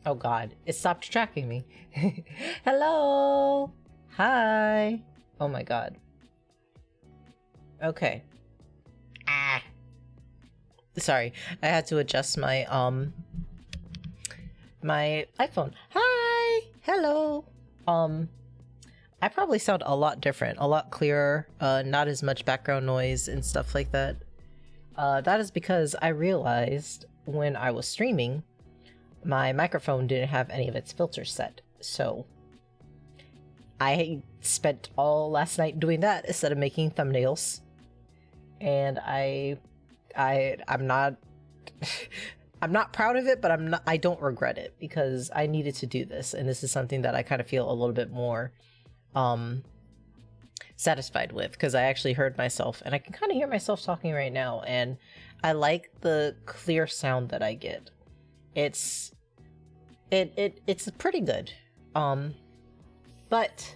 Oh god, it stopped tracking me. Hello! Hi! Oh my god. Okay. Ah! Sorry, I had to adjust my, my iPhone. Hi! Hello! I probably sound a lot different, a lot clearer, not as much background noise and stuff like that. That is because I realized when I was streaming, my microphone didn't have any of its filters set, so I spent all last night doing that instead of making thumbnails, and I'm not I'm not proud of it, but I don't regret it because I needed to do this, and this is something that I kind of feel a little bit more satisfied with, because I actually heard myself, and I can kind of hear myself talking right now, and I like the clear sound that I get. It's pretty good. But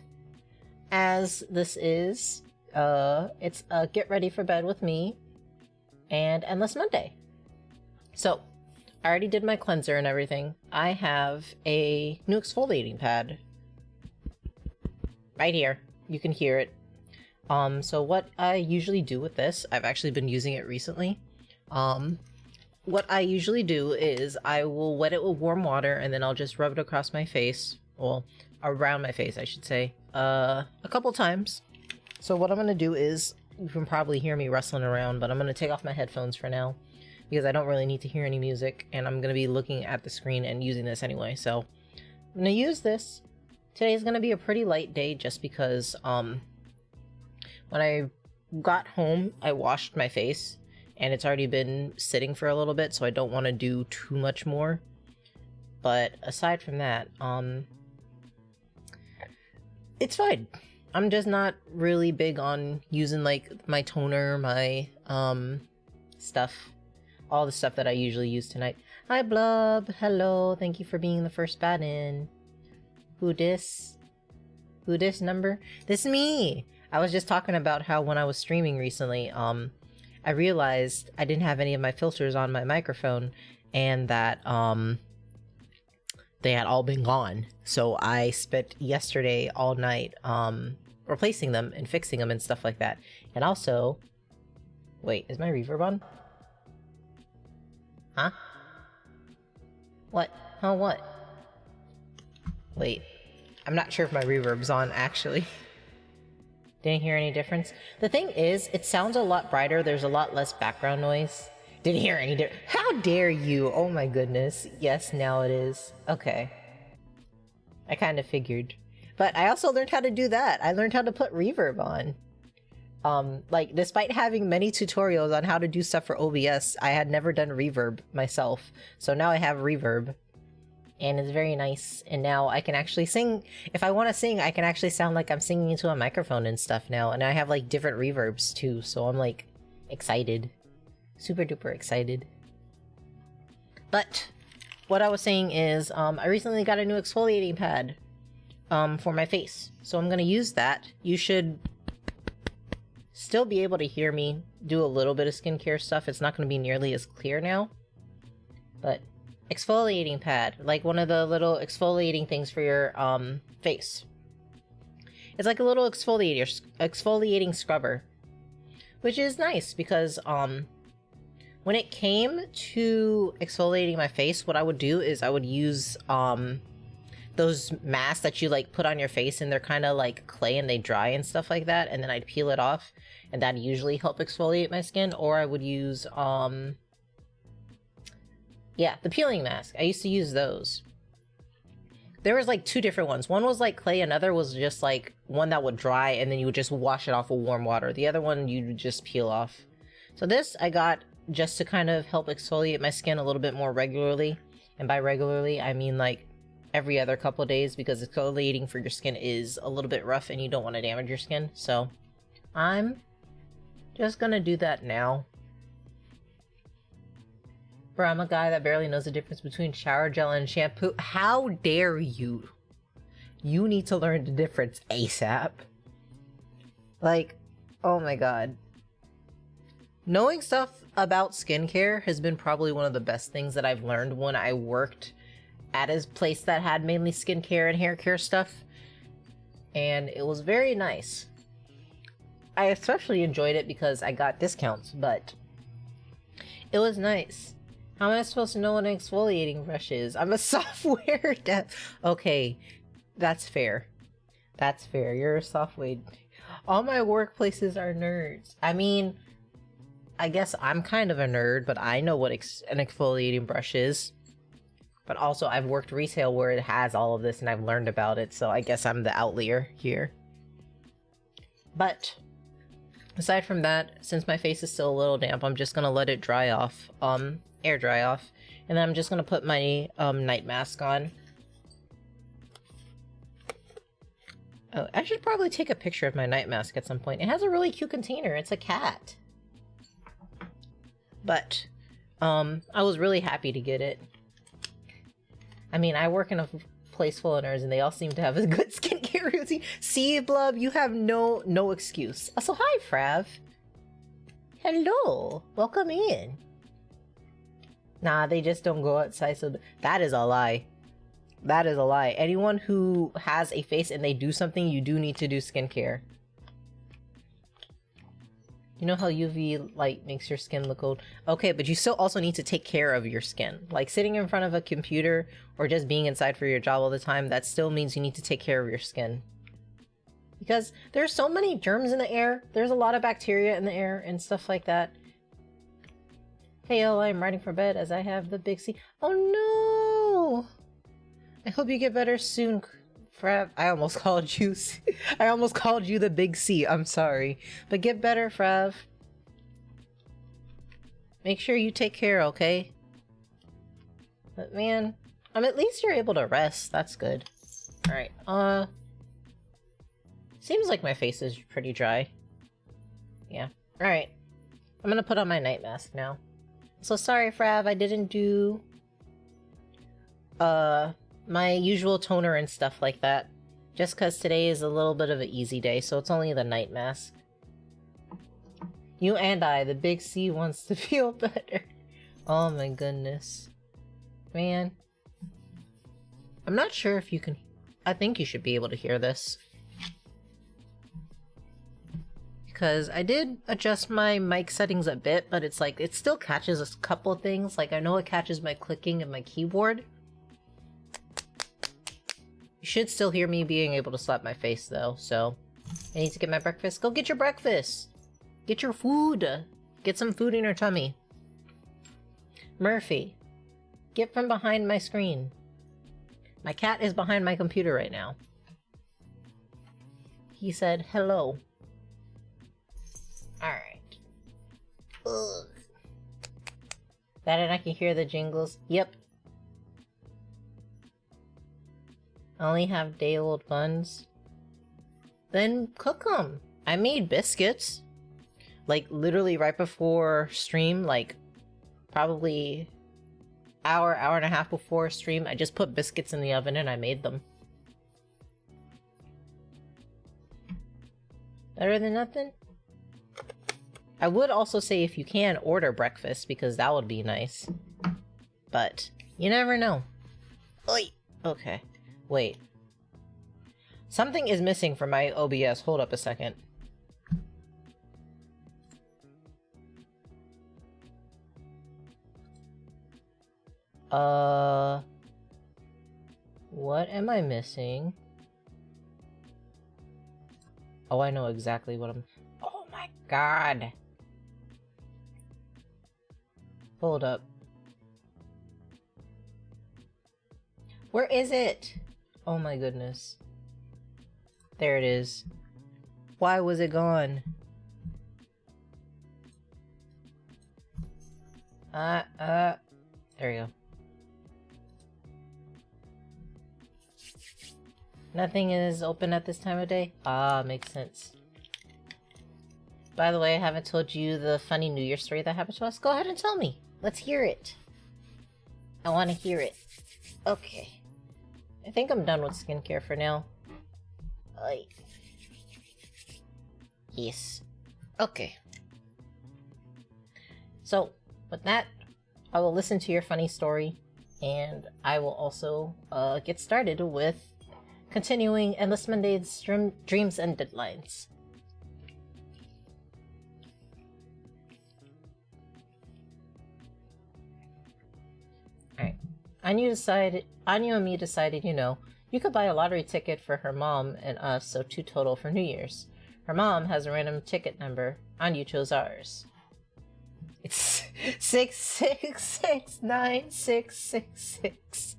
as this is, it's Get Ready for Bed with me and Endless Monday. So I already did my cleanser and everything. I have a new exfoliating pad right here. You can hear it. So what I usually do with this, I've actually been using it recently. What I usually do is I will wet it with warm water and then I'll just rub it across my face. Well, around my face, I should say. A couple times. So what I'm gonna do is, you can probably hear me rustling around, but I'm gonna take off my headphones for now because I don't really need to hear any music and I'm gonna be looking at the screen and using this anyway. So I'm gonna use this. Today's gonna be a pretty light day just because, when I got home, I washed my face, and it's already been sitting for a little bit, so I don't want to do too much more. But aside from that, it's fine. I'm just not really big on using, like, my toner, my, stuff. All the stuff that I usually use tonight. Hi, Blub! Hello! Thank you for being the first bat in. Who dis? Who dis number? This me! I was just talking about how when I was streaming recently, I realized I didn't have any of my filters on my microphone and that, they had all been gone. So I spent yesterday all night, replacing them and fixing them and stuff like that. And also... Wait, is my reverb on? Huh? What? Huh, what? Wait. I'm not sure if my reverb's on, actually. Didn't hear any difference. The thing is, it sounds a lot brighter. There's a lot less background noise. Didn't hear any difference. How dare you? Oh my goodness. Yes, now it is. Okay. I kind of figured. But I also learned how to do that. I learned how to put reverb on. Like, despite having many tutorials on how to do stuff for OBS, I had never done reverb myself. So now I have reverb. And it's very nice, and now I can actually sing. If I want to sing, I can actually sound like I'm singing into a microphone and stuff now, and I have like different reverbs too, so I'm like excited. Super duper excited. But what I was saying is, I recently got a new exfoliating pad for my face, so I'm gonna use that. You should still be able to hear me do a little bit of skincare stuff. It's not gonna be nearly as clear now, but exfoliating pad, like one of the little exfoliating things for your face. It's like a little exfoliating scrubber, which is nice because when it came to exfoliating my face, what I would do is I would use those masks that you like put on your face, and they're kind of like clay and they dry and stuff like that, and then I'd peel it off, and that usually help exfoliate my skin. Or I would use yeah, the peeling mask. I used to use those. There was like two different ones. One was like clay, another was just like one that would dry and then you would just wash it off with warm water. The other one you would just peel off. So this I got just to kind of help exfoliate my skin a little bit more regularly. And by regularly, I mean like every other couple of days, because exfoliating for your skin is a little bit rough and you don't want to damage your skin. So I'm just gonna do that now. Bro, I'm a guy that barely knows the difference between shower gel and shampoo. How dare you? You need to learn the difference ASAP. Like, oh my god. Knowing stuff about skincare has been probably one of the best things that I've learned when I worked at a place that had mainly skincare and hair care stuff. And it was very nice. I especially enjoyed it because I got discounts, but it was nice. How am I supposed to know what an exfoliating brush is? I'm a software dev. Okay, that's fair. That's fair. You're a software. All my workplaces are nerds. I mean, I guess I'm kind of a nerd, but I know what an exfoliating brush is. But also, I've worked retail where it has all of this, and I've learned about it, so I guess I'm the outlier here. But aside from that, since my face is still a little damp, I'm just gonna let it dry off. Air dry off, and then I'm just gonna put my night mask on. Oh, I should probably take a picture of my night mask at some point. It has a really cute container. It's a cat. But I was really happy to get it. I mean, I work in a place full of nerds and they all seem to have a good skincare routine. See, Blub, you have no excuse. So hi, Frav. Hello, welcome in. Nah, they just don't go outside, so that is a lie. That is a lie. Anyone who has a face and they do something, you do need to do skincare. You know how UV light makes your skin look old? Okay, but you still also need to take care of your skin. Like sitting in front of a computer or just being inside for your job all the time, that still means you need to take care of your skin. Because there's so many germs in the air. There's a lot of bacteria in the air and stuff like that. Hey, I'm riding for bed as I have the big C. Oh no! I hope you get better soon, Frav. I almost called you. I almost called you the big C. I'm sorry, but get better, Frav. Make sure you take care, okay? But man, at least you're able to rest. That's good. All right. Seems like my face is pretty dry. Yeah. All right. I'm gonna put on my night mask now. So sorry, Frav. I didn't do my usual toner and stuff like that. Just because today is a little bit of an easy day, so it's only the night mask. You and I, the big C, wants to feel better. Oh my goodness. Man. I'm not sure if you can... I think you should be able to hear this. Because I did adjust my mic settings a bit, but it's like, it still catches a couple things. Like, I know it catches my clicking and my keyboard. You should still hear me being able to slap my face, though, so... I need to get my breakfast. Go get your breakfast! Get your food! Get some food in your tummy. Murphy, get from behind my screen. My cat is behind my computer right now. He said, hello. Alright. Ugh. That and I can hear the jingles. Yep. I only have day-old buns. Then cook them. I made biscuits. Like, literally right before stream, like, probably hour and a half before stream, I just put biscuits in the oven and I made them. Better than nothing? I would also say if you can, order breakfast, because that would be nice. But, you never know. Oi! Okay. Wait. Something is missing from my OBS. Hold up a second. What am I missing? Oh, I know exactly what I'm... Oh my god! Hold up. Where is it? Oh my goodness. There it is. Why was it gone? There we go. Nothing is open at this time of day? Ah, makes sense. By the way, I haven't told you the funny New Year story that happened to us. Go ahead and tell me. Let's hear it. I want to hear it. Okay. I think I'm done with skincare for now. Yes. Okay. So, with that, I will listen to your funny story, and I will also get started with continuing Endless Monday's Dreams and Deadlines. Alright. Anya and me decided, you know, you could buy a lottery ticket for her mom and us, so 2 total for New Year's. Her mom has a random ticket number. Anya chose ours. It's 6669666.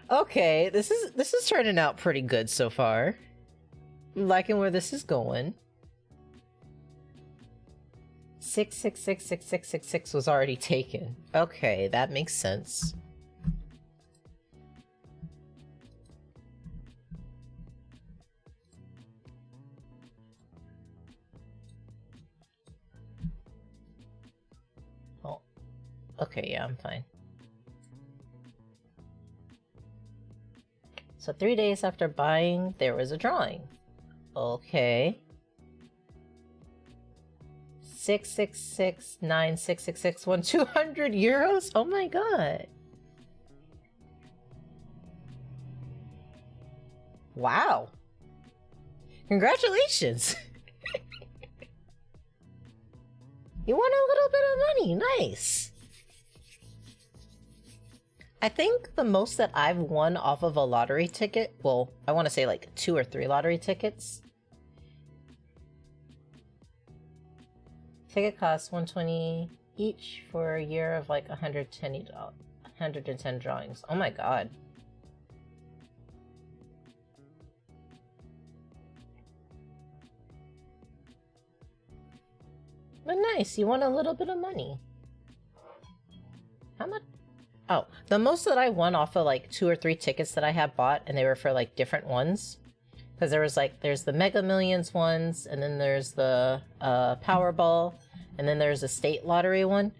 Okay, this is turning out pretty good so far. I'm liking where this is going. 6666666 was already taken. Okay, that makes sense. Oh, okay, yeah, I'm fine. So 3 days after buying, there was a drawing. Okay. 6669666 won 200 euros? Oh my god. Wow. Congratulations! You won a little bit of money. Nice. I think the most that I've won off of a lottery ticket, well, I want to say like 2 or 3 lottery tickets. Ticket costs $120 each for a year of like 110 drawings. Oh my god. But nice, you won a little bit of money. How much? Oh, the most that I won off of like 2 or 3 tickets that I had bought, and they were for like different ones. Because there was like, there's the Mega Millions ones, and then there's the Powerball, and then there's a state lottery one.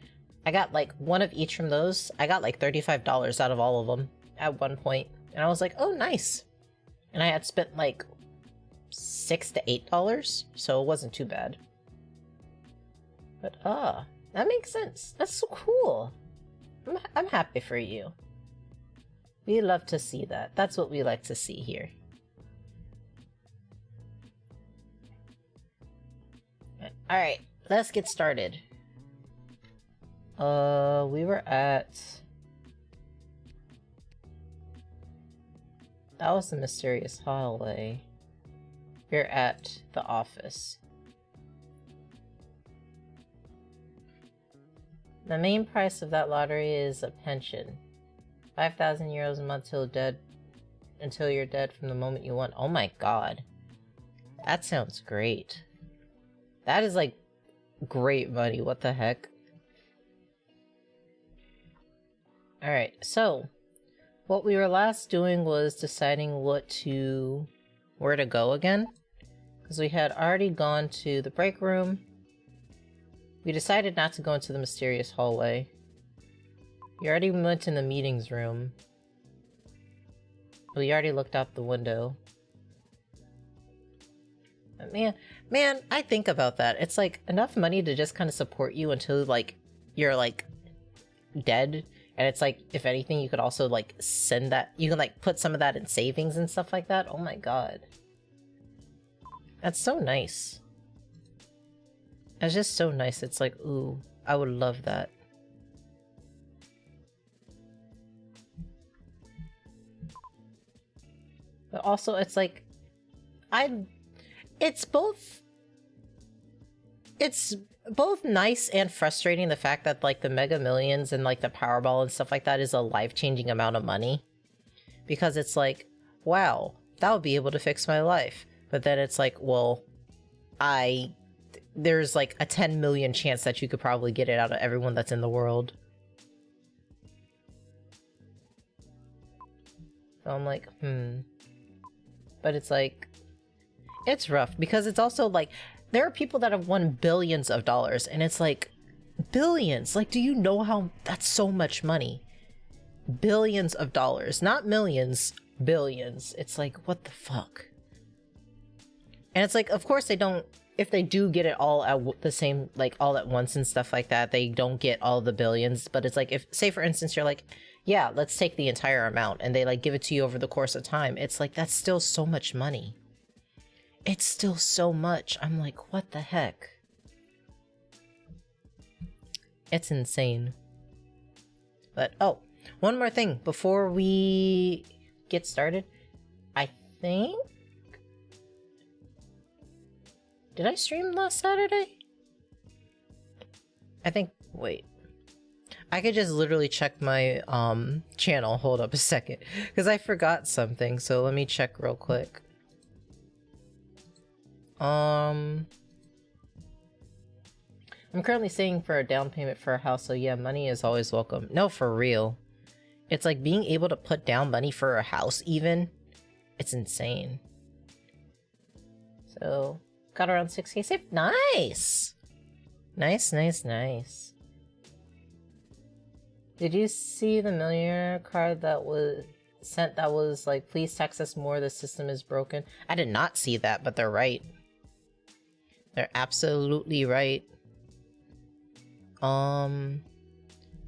I got like one of each from those. I got like $35 out of all of them at one point. And I was like, oh, nice. And I had spent like $6 to $8, so it wasn't too bad. But that makes sense. That's so cool. I'm happy for you. We love to see that. That's what we like to see here. Alright, let's get started. We were at... That was the mysterious hallway. We're at the office. The main price of that lottery is a pension. 5,000 euros a month until you're dead from the moment you won. Oh my god. That sounds great. That is like great money. What the heck? Alright, so what we were last doing was deciding where to go again. Because we had already gone to the break room. We decided not to go into the mysterious hallway. We already went in the meetings room. We already looked out the window. But man, I think about that. It's like enough money to just kind of support you until like you're like dead. And it's like, if anything, you could also like send that, you can like put some of that in savings and stuff like that. Oh my god. That's so nice. It's just so nice. It's like, ooh, I would love that. But also, it's like, it's both nice and frustrating, the fact that like the Mega Millions and like the Powerball and stuff like that is a life-changing amount of money. Because it's like, wow, that would be able to fix my life. But then it's like, well, there's like a 10 million chance that you could probably get it out of everyone that's in the world. So I'm like, But it's like, it's rough because it's also like, there are people that have won billions of dollars and it's like, billions. Like, do you know how, that's so much money. Billions of dollars, not millions, billions. It's like, what the fuck? And it's like, of course they don't, if they do get it all at the same, like all at once and stuff like that, they don't get all the billions. But it's like, if, say for instance, you're like, yeah, let's take the entire amount, and they like give it to you over the course of time. It's like, that's still so much money. It's still so much. I'm like, what the heck? It's insane. But, oh, one more thing before we get started. I think... Did I stream last Saturday? I think... Wait. I could just literally check my channel. Hold up a second. Because I forgot something. So let me check real quick. I'm currently saving for a down payment for a house. So yeah, money is always welcome. No, for real. It's like being able to put down money for a house even. It's insane. So... Got around 6k saved. Nice! Nice, nice, nice. Did you see the millionaire card that was sent that was like, please text us more, the system is broken? I did not see that, but they're right. They're absolutely right.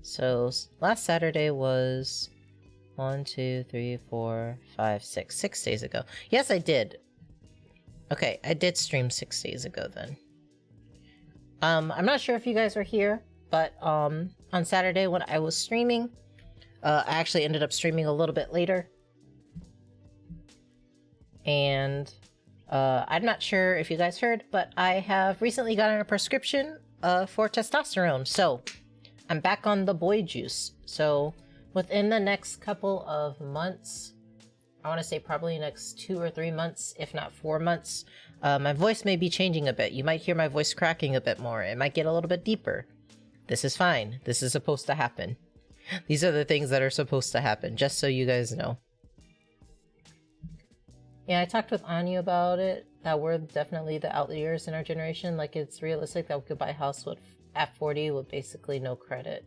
So last Saturday was 1, 2, 3, 4, 5, 6 days ago. Yes, I did. Okay, I did stream 6 days ago then. I'm not sure if you guys were here, but on Saturday when I was streaming, I actually ended up streaming a little bit later. And I'm not sure if you guys heard, but I have recently gotten a prescription for testosterone. So I'm back on the boy juice. So within the next couple of months, I want to say probably next 2 or 3 months, if not 4 months, my voice may be changing a bit. You might hear my voice cracking a bit more. It might get a little bit deeper. This is fine. This is supposed to happen. These are the things that are supposed to happen, just so you guys know. Yeah, I talked with Anya about it, that we're definitely the outliers in our generation. Like, it's realistic that we could buy a house at 40 with basically no credit.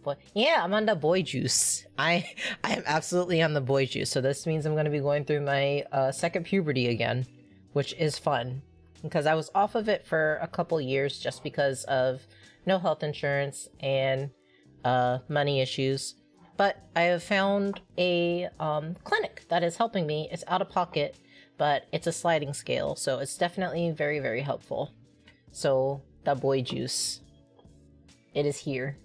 But yeah, I'm on the boy juice. I am absolutely on the boy juice. So this means I'm going to be going through my second puberty again, which is fun. Because I was off of it for a couple years just because of no health insurance and money issues. But I have found a clinic that is helping me. It's out of pocket, but it's a sliding scale. So it's definitely very, very helpful. So the boy juice, it is here.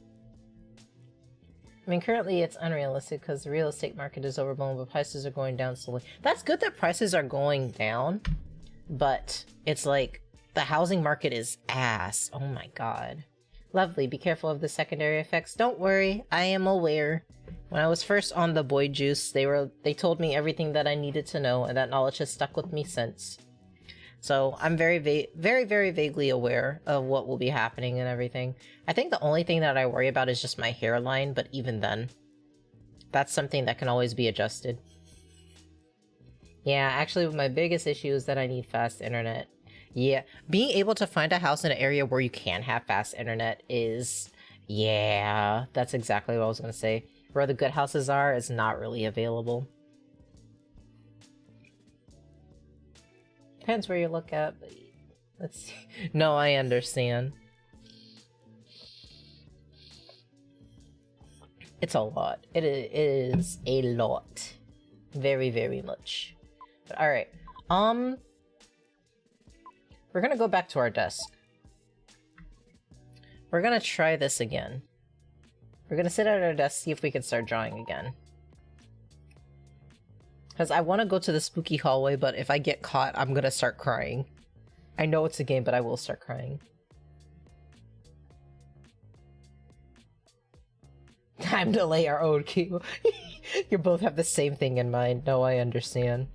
I mean, currently it's unrealistic because the real estate market is overblown, but prices are going down slowly. That's good that prices are going down, but it's like the housing market is ass. Oh my god. Lovely. Be careful of the secondary effects. Don't worry, I am aware. When I was first on the boy juice, they told me everything that I needed to know, and that knowledge has stuck with me since. So I'm very, very vaguely aware of what will be happening and everything. I think the only thing that I worry about is just my hairline, but even then, that's something that can always be adjusted. Yeah, actually, my biggest issue is that I need fast internet. Yeah, being able to find a house in an area where you can have fast internet is... Yeah, that's exactly what I was going to say. Where the good houses are is not really available. Depends where you look at, but let's see. No, I understand. It's a lot. It is a lot. Very, very much. But alright. We're gonna go back to our desk. We're gonna try this again. We're gonna sit at our desk, see if we can start drawing again. Because I want to go to the spooky hallway, but if I get caught, I'm gonna start crying. I know it's a game, but I will start crying. Time to lay our own cue. You both have the same thing in mind. No, I understand.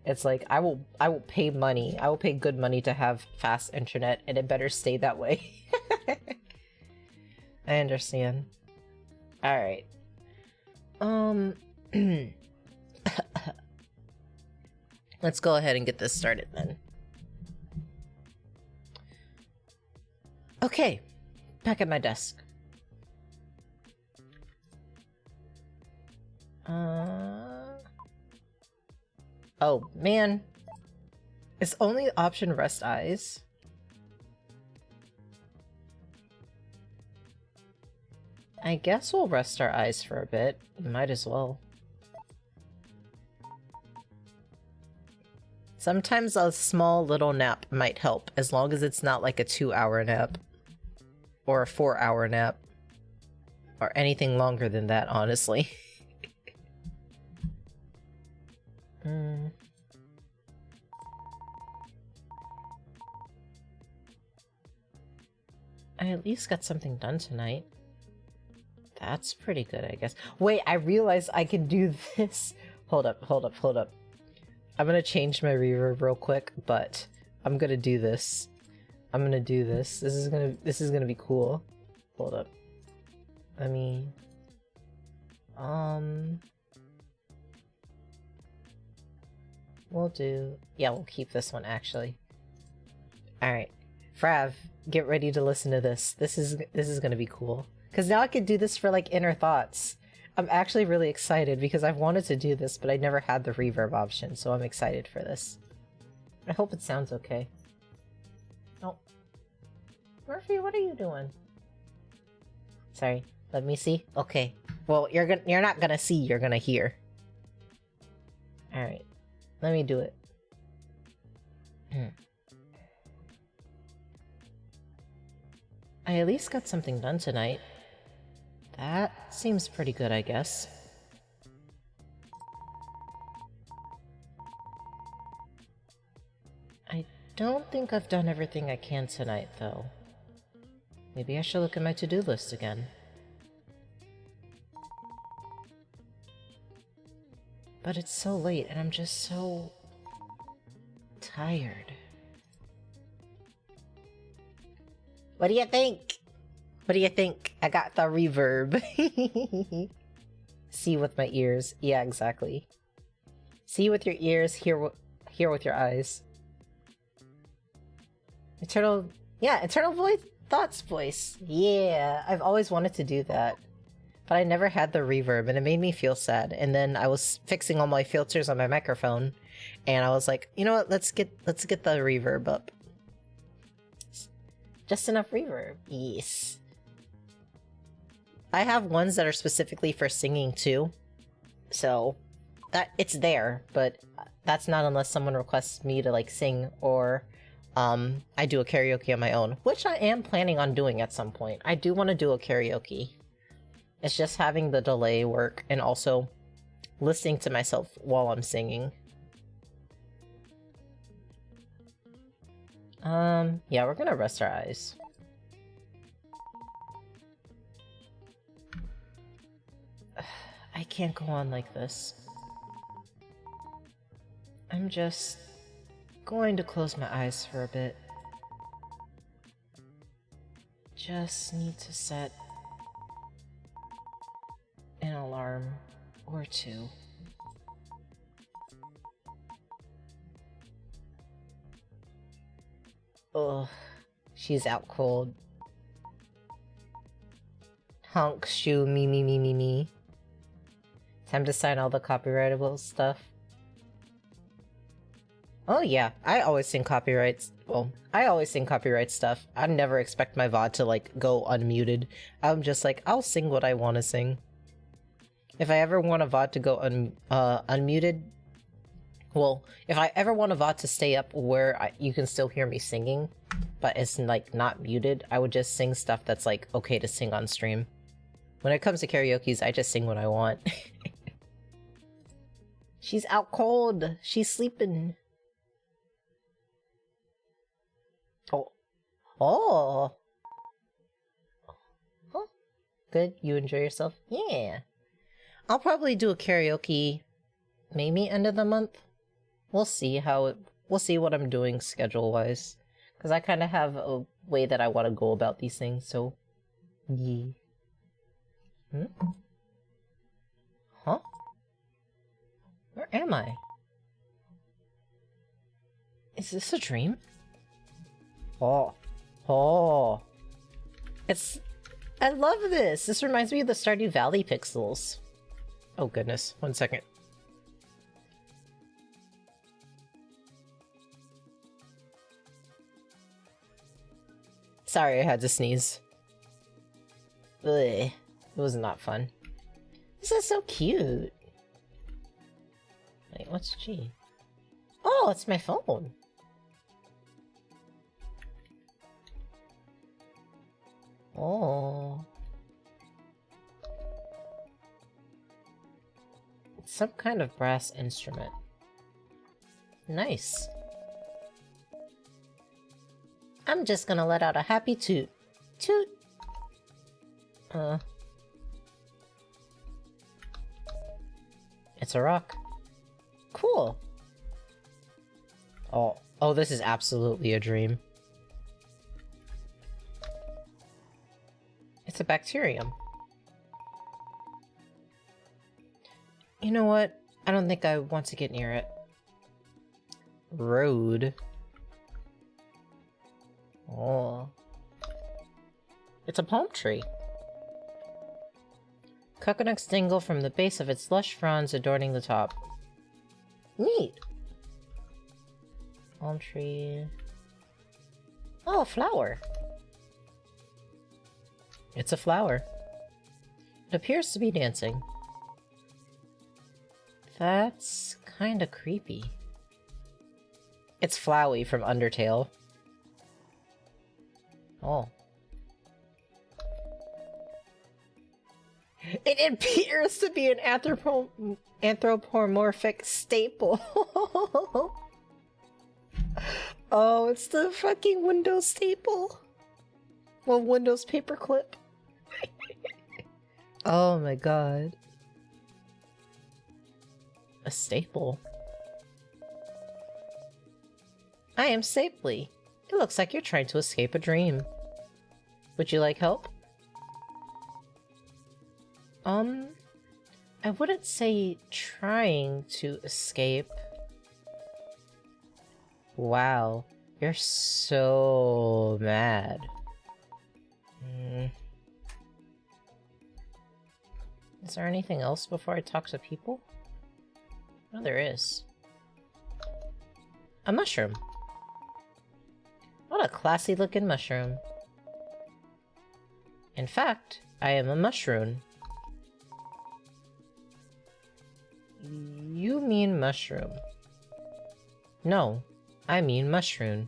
It's like, I will pay money. I will pay good money to have fast internet, and it better stay that way. I understand. Alright. Let's go ahead and get this started then. Okay, back at my desk. Oh man, is only option rest eyes? I guess we'll rest our eyes for a bit. Might as well. Sometimes a small little nap might help, as long as it's not like a 2-hour nap. Or a 4-hour nap. Or anything longer than that, honestly. I at least got something done tonight. That's pretty good, I guess. Wait, I realized I can do this. Hold up. I'm gonna change my reverb real quick, but I'm gonna do this. This is gonna be cool. Hold up. Let me... we'll keep this one, actually. Alright. Frav, get ready to listen to this. This is gonna be cool. Because now I can do this for, like, inner thoughts. I'm actually really excited because I've wanted to do this, but I never had the reverb option, so I'm excited for this. I hope it sounds okay. Oh. Murphy, what are you doing? Sorry, let me see. Okay. Well, you're not gonna see, you're gonna hear. Alright. Let me do it. I at least got something done tonight. That seems pretty good, I guess. I don't think I've done everything I can tonight, though. Maybe I should look at my to-do list again. But it's so late, and I'm just so... tired. What do you think? What do you think? I got the reverb. See with my ears. Yeah, exactly. See with your ears, hear with your eyes. Eternal voice, thoughts voice. Yeah, I've always wanted to do that. But I never had the reverb, and it made me feel sad. And then I was fixing all my filters on my microphone, and I was like, you know what, let's get the reverb up. Just enough reverb. Yes. I have ones that are specifically for singing too. So that it's there, but that's not unless someone requests me to like sing, or I do a karaoke on my own, which I am planning on doing at some point. I do want to do a karaoke. It's just having the delay work and also listening to myself while I'm singing. Yeah, we're gonna rest our eyes. I can't go on like this. I'm just going to close my eyes for a bit. Just need to set an alarm or two. Ugh, she's out cold. Honk, shoe, me. Time to sign all the copyrightable stuff. Oh yeah, I always sing copyrights. Well, I always sing copyright stuff. I never expect my VOD to like go unmuted. I'm just like, I'll sing what I want to sing. If I ever want a VOD to go unmuted, well, if I ever want a VOD to stay up where you can still hear me singing, but it's like not muted, I would just sing stuff that's like okay to sing on stream. When it comes to karaoke's, I just sing what I want. She's out cold. She's sleeping. Oh. Oh. Huh? Good. You enjoy yourself? Yeah. I'll probably do a karaoke maybe end of the month. We'll see we'll see what I'm doing schedule-wise. Because I kind of have a way that I want to go about these things, so... Yeah. Hmm? Huh? Where am I? Is this a dream? Oh. Oh. I love this! This reminds me of the Stardew Valley pixels. Oh goodness, 1 second. Sorry, I had to sneeze. Ugh, it was not fun. This is so cute. Wait, what's G? Oh, it's my phone. Oh. It's some kind of brass instrument. Nice. I'm just gonna let out a happy toot. Toot! It's a rock. Cool. Oh, this is absolutely a dream. It's a bacterium. You know what? I don't think I want to get near it. Road. Oh. It's a palm tree. Coconuts dangle from the base of its lush fronds adorning the top. Neat! Palm tree... Oh, a flower! It's a flower. It appears to be dancing. That's kinda creepy. It's Flowey from Undertale. Oh. It appears to be an anthropomorphic staple. Oh, it's the fucking Windows staple. Well, Windows paperclip. Oh my god. A staple. I am Stapley. It looks like you're trying to escape a dream. Would you like help? I wouldn't say trying to escape. Wow, you're so mad. Is there anything else before I talk to people? No, there is. A mushroom. What a classy looking mushroom. In fact, I am a mushroom. You mean mushroom. No, I mean mushroom.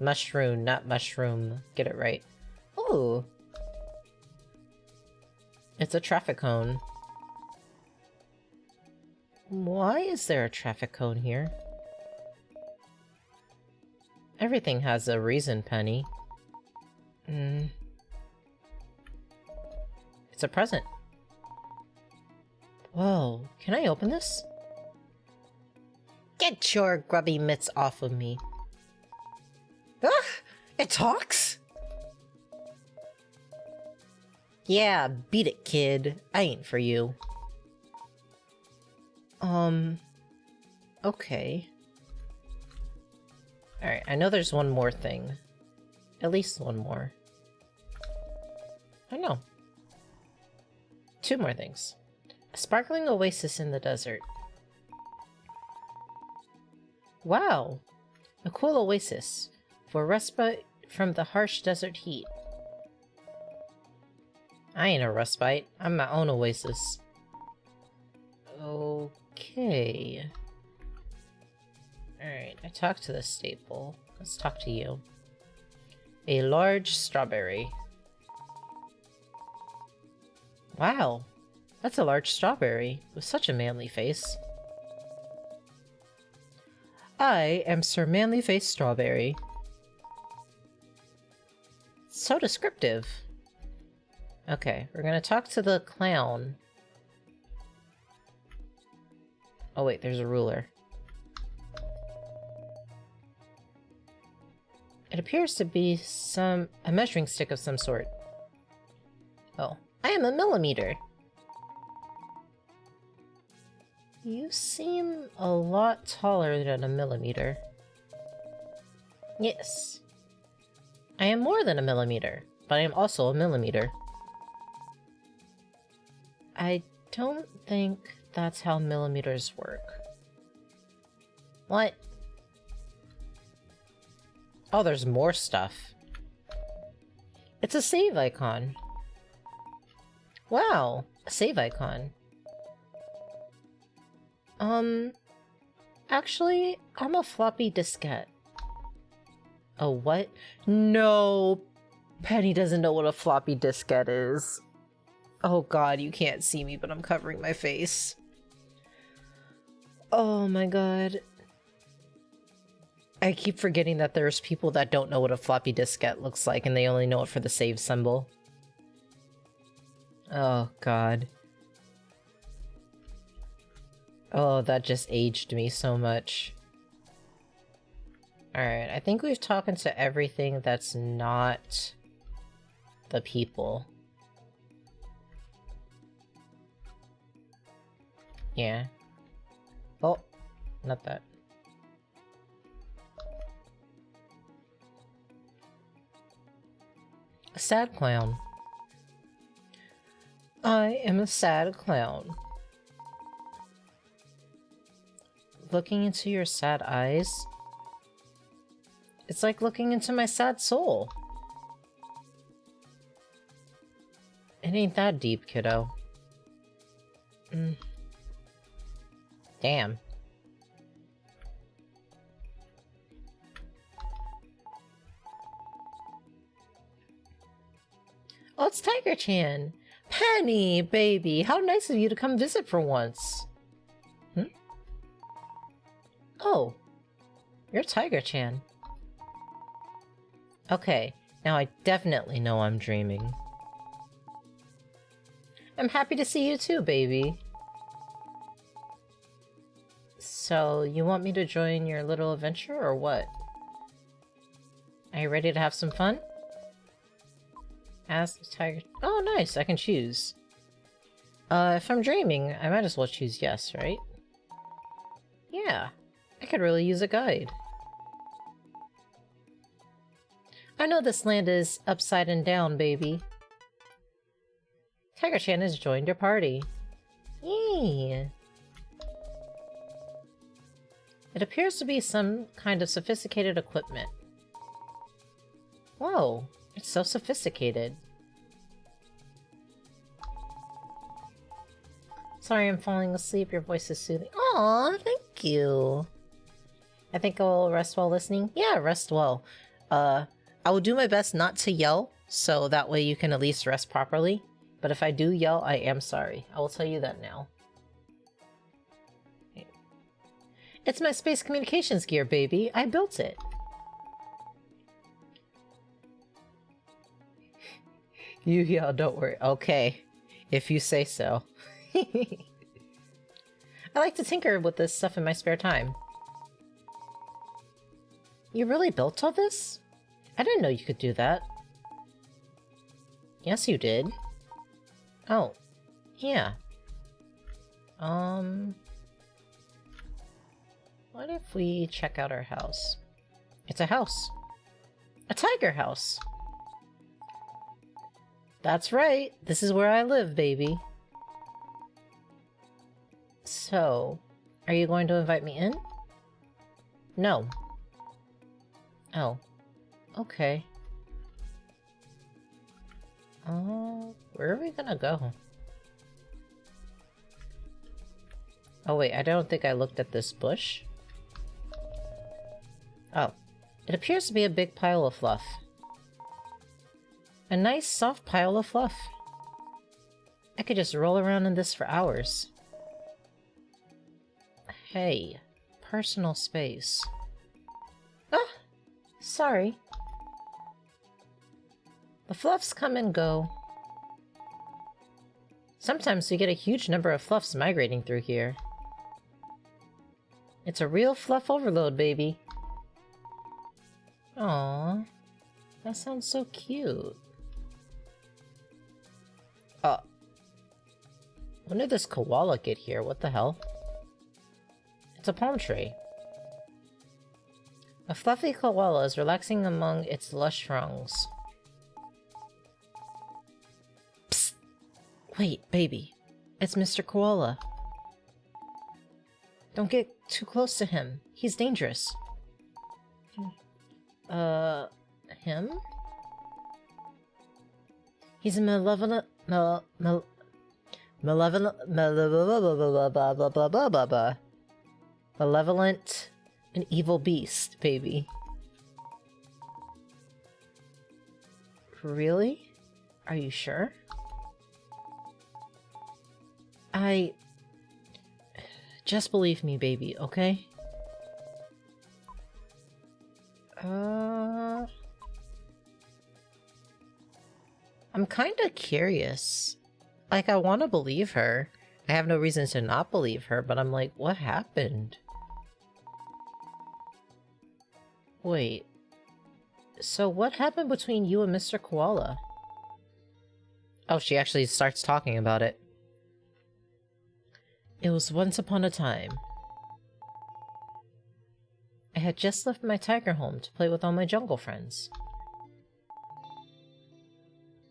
Mushroom, not mushroom. Get it right. Ooh. It's a traffic cone. Why is there a traffic cone here? Everything has a reason, Penny. It's a present. Whoa, can I open this? Get your grubby mitts off of me. Ah! It talks? Yeah, beat it, kid. I ain't for you. Okay. Alright, I know there's one more thing. At least one more. I know. Two more things. A sparkling oasis in the desert. Wow! A cool oasis. For respite from the harsh desert heat. I ain't a respite. I'm my own oasis. Okay. Alright, I talked to the staple. Let's talk to you. A large strawberry. Wow, that's a large strawberry with such a manly face. I am Sir Manly Face Strawberry. So descriptive. Okay, we're gonna talk to the clown. Oh wait, there's a ruler. It appears to be a measuring stick of some sort. Oh, I am a millimeter. You seem a lot taller than a millimeter. Yes. I am more than a millimeter, but I am also a millimeter. I don't think that's how millimeters work. What? Oh, there's more stuff. It's a save icon. Wow, a save icon. Actually, I'm a floppy diskette. A what? No, Penny doesn't know what a floppy diskette is. Oh god, you can't see me, but I'm covering my face. Oh my god. I keep forgetting that there's people that don't know what a floppy diskette looks like and they only know it for the save symbol. Oh god. Oh, that just aged me so much. Alright, I think we've talked to everything that's not the people. Yeah. Oh, not that. A sad clown. I am a sad clown. Looking into your sad eyes, it's like looking into my sad soul. It ain't that deep, kiddo. Damn. Oh, it's Tiger-chan! Penny, baby, how nice of you to come visit for once. Hmm? Oh, you're Tiger-chan. Okay, now I definitely know I'm dreaming. I'm happy to see you too, baby. So, you want me to join your little adventure, or what? Are you ready to have some fun? Ask the tiger. Oh, nice, I can choose. If I'm dreaming, I might as well choose yes, right? Yeah, I could really use a guide. I know this land is upside and down, baby. Tiger-chan has joined your party. Yay! It appears to be some kind of sophisticated equipment. Whoa, it's so sophisticated. Sorry I'm falling asleep, your voice is soothing. Aw, thank you. I think I'll rest while listening. Yeah, rest well. I will do my best not to yell, so that way you can at least rest properly. But if I do yell, I am sorry. I will tell you that now. Okay. It's my space communications gear, baby. I built it. You yell, don't worry. Okay, if you say so. I like to tinker with this stuff in my spare time. You really built all this? I didn't know you could do that. Yes, you did. Oh, yeah. What if we check out our house? It's a house. A tiger house. That's right. This is where I live, baby. So, are you going to invite me in? No. Oh. Okay. Where are we gonna go? Oh wait, I don't think I looked at this bush. Oh. It appears to be a big pile of fluff. A nice soft pile of fluff. I could just roll around in this for hours. Hey, personal space. Ah, sorry. The fluffs come and go. Sometimes we get a huge number of fluffs migrating through here. It's a real fluff overload, baby. Aww, that sounds so cute. When did this koala get here? What the hell? It's a palm tree. A fluffy koala is relaxing among its lush fronds. Psst! Wait, baby. It's Mr. Koala. Don't get too close to him. He's dangerous. Him? He's a malevolent... malevolent and evil beast, baby. Really? Are you sure? Just believe me, baby, okay? I'm kinda curious. Like, I want to believe her. I have no reason to not believe her, but I'm like, what happened? Wait. So what happened between you and Mr. Koala? Oh, she actually starts talking about it. It was once upon a time. I had just left my tiger home to play with all my jungle friends.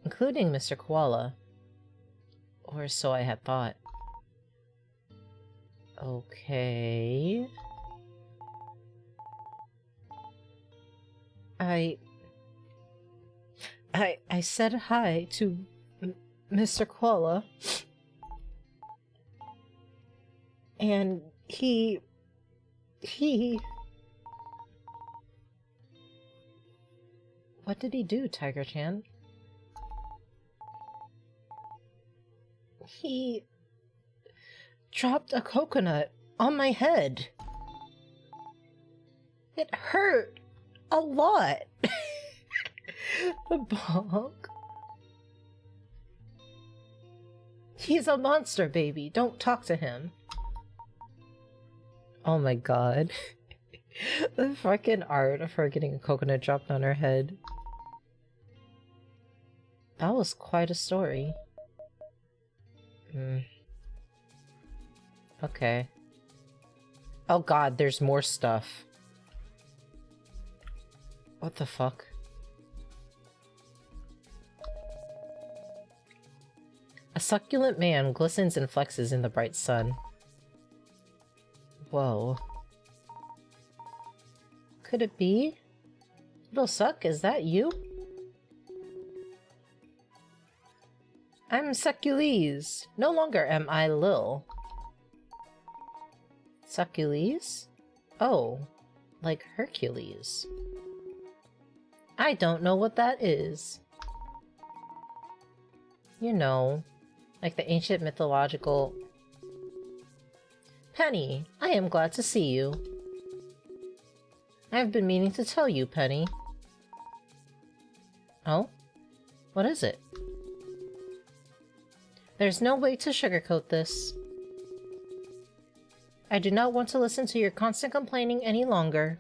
Including Mr. Koala. Or so I had thought. Okay... I said hi to Mr. Koala. And he... What did he do, Tiger-chan? He dropped a coconut on my head. It hurt a lot. The bonk. He's a monster, baby. Don't talk to him. Oh my god. The fucking art of her getting a coconut dropped on her head. That was quite a story. Okay. Oh god, there's more stuff. What the fuck? A succulent man glistens and flexes in the bright sun. Whoa. Could it be? Little Suck, is that you? I'm Succules. No longer am I Lil. Succules? Oh, like Hercules. I don't know what that is. You know, like the ancient mythological... Penny, I am glad to see you. I've been meaning to tell you, Penny. Oh? What is it? There's no way to sugarcoat this. I do not want to listen to your constant complaining any longer.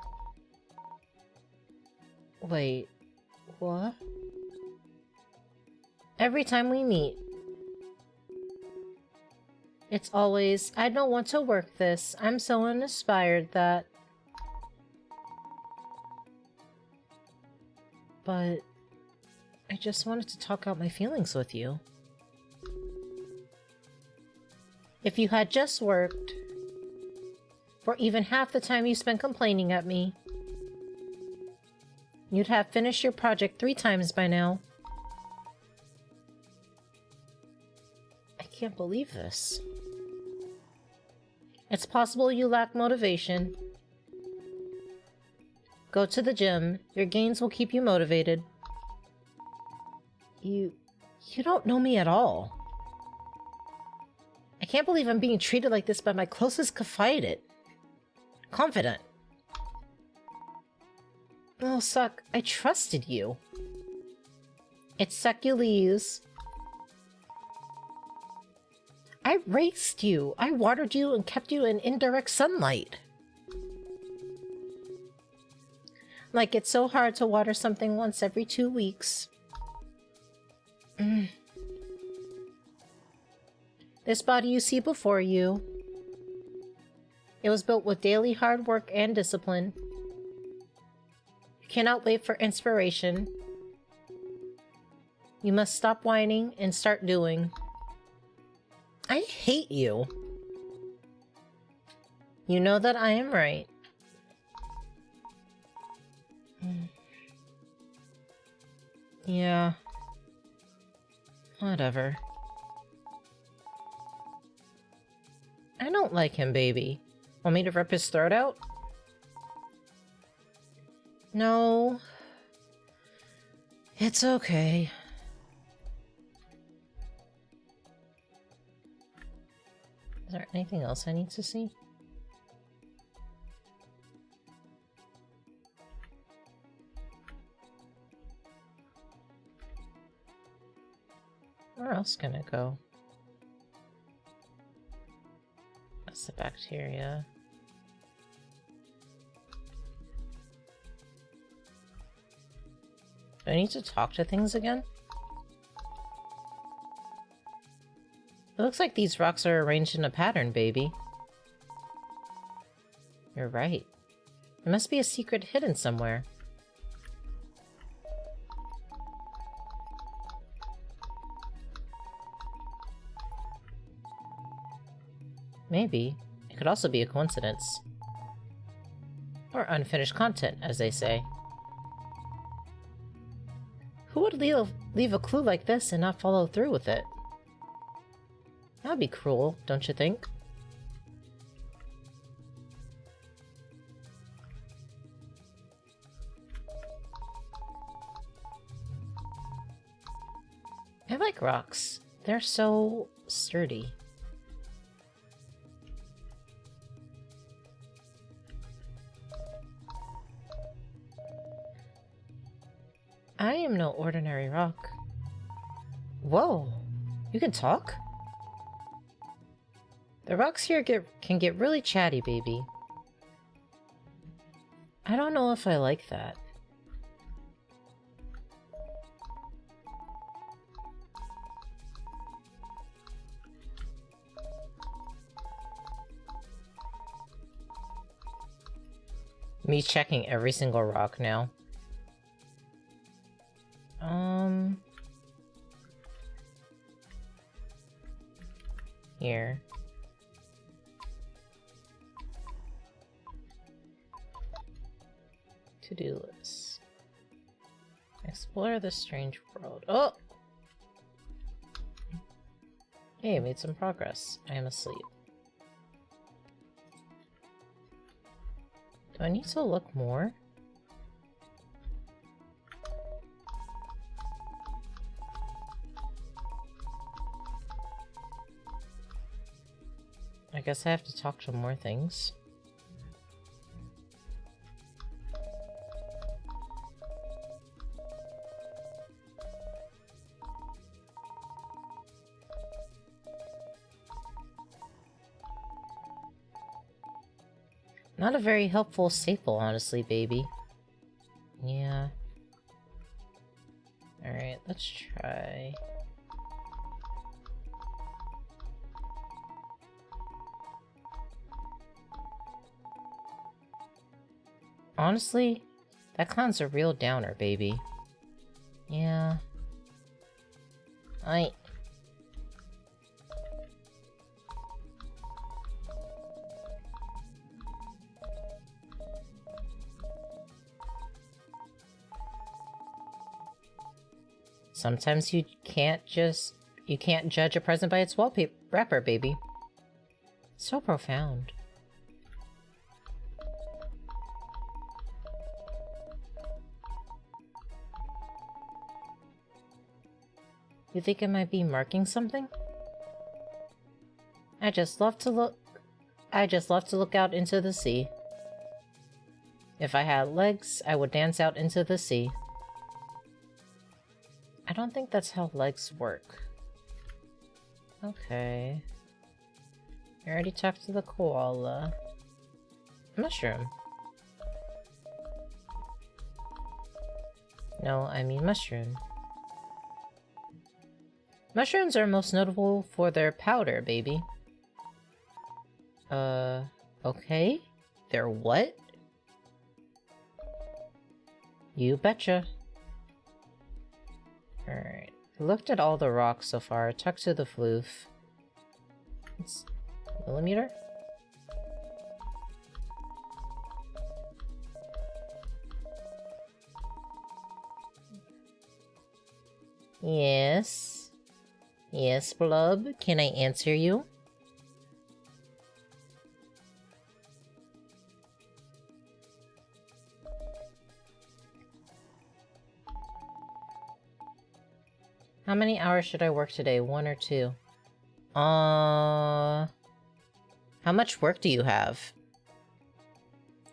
Wait, what? Every time we meet, it's always, I don't want to work this. I'm so uninspired that... But I just wanted to talk out my feelings with you. If you had just worked for even half the time you spent complaining at me, you'd have finished your project 3 times by now. I can't believe this. It's possible you lack motivation. Go to the gym. Your gains will keep you motivated. You don't know me at all. I can't believe I'm being treated like this by my closest confidant. Oh, Suck, I trusted you. It's Succules. I raised you. I watered you and kept you in indirect sunlight. Like it's so hard to water something once every 2 weeks. This body you see before you, it was built with daily hard work and discipline. You cannot wait for inspiration. You must stop whining and start doing. I hate you. You know that I am right. Yeah. Whatever. I don't like him, baby. Want me to rip his throat out? No. It's okay. Is there anything else I need to see? Where else can it go? That's the bacteria. Do I need to talk to things again? It looks like these rocks are arranged in a pattern, baby. You're right. There must be a secret hidden somewhere. Maybe. It could also be a coincidence. Or unfinished content, as they say. Who would leave a clue like this and not follow through with it? That would be cruel, don't you think? I like rocks. They're so sturdy. I am no ordinary rock. Whoa, you can talk? The rocks here can get really chatty, baby. I don't know if I like that. Me checking every single rock now. Here. To-do list. Explore the strange world. Oh! Hey, I made some progress. I am asleep. Do I need to look more? I guess I have to talk to more things. Not a very helpful staple, honestly, baby. Yeah. Alright, let's try... Honestly, that clown's a real downer, baby. Yeah. Sometimes you can't judge a present by its wrapper, baby. So profound. You think I might be marking something? I just love to look out into the sea. If I had legs, I would dance out into the sea. I don't think that's how legs work. Okay. I already talked to the koala. Mushroom. No, I mean mushroom. Mushrooms are most notable for their powder, baby. Okay? They're what? You betcha. Alright. I looked at all the rocks so far. Talked to the floof. It's millimeter? Yes. Yes, Blub. Can I answer you? How many hours should I work today? 1 or 2? How much work do you have?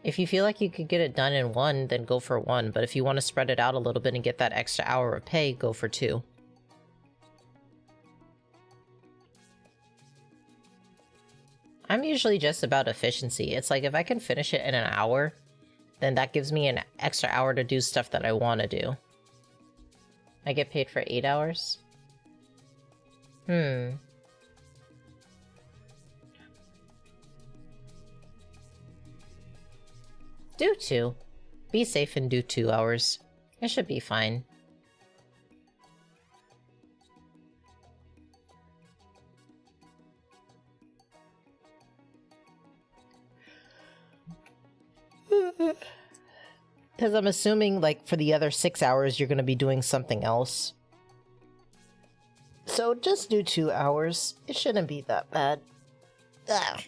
If you feel like you could get it done in 1, then go for 1. But if you want to spread it out a little bit and get that extra hour of pay, go for 2. I'm usually just about efficiency. It's like if I can finish it in an hour, then that gives me an extra hour to do stuff that I want to do. I get paid for 8 hours? Do 2. Be safe and do 2 hours. It should be fine. Because I'm assuming, like, for the other 6 hours, you're going to be doing something else. So just do 2 hours. It shouldn't be that bad. Ugh.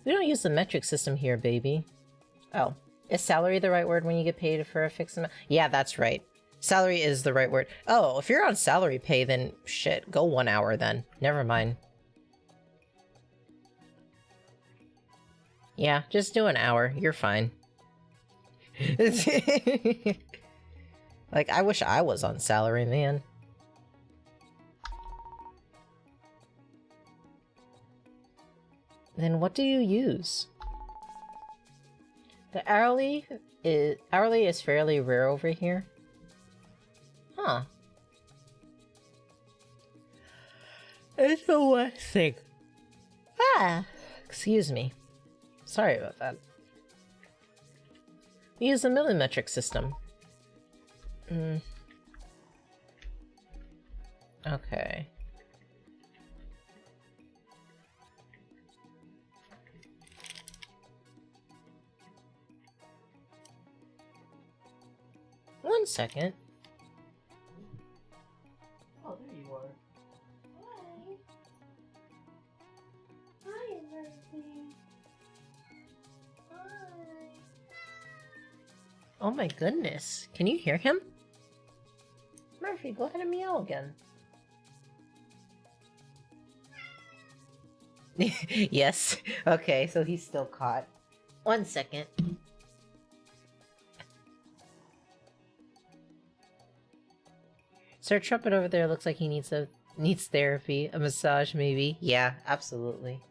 We don't use the metric system here, baby. Oh, Is salary the right word when you get paid for a fixed amount? Yeah, that's right. Salary is the right word. Oh, if you're on salary pay, then shit, go 1 hour then. Never mind. Yeah, just do an hour. You're fine. Like, I wish I was on salary, man. Then what do you use? The hourly is fairly rare over here. Huh. It's the one thing. Ah, excuse me. Sorry about that. We use the millimetric system. Okay. One second. Oh, there you are. Hi. Hi, Murphy. Hi. Oh my goodness. Can you hear him? Murphy, go ahead and meow again. Yes. Okay, so he's still caught. 1 second. Sir Trumpet over there looks like he needs therapy, a massage maybe. Yeah, absolutely.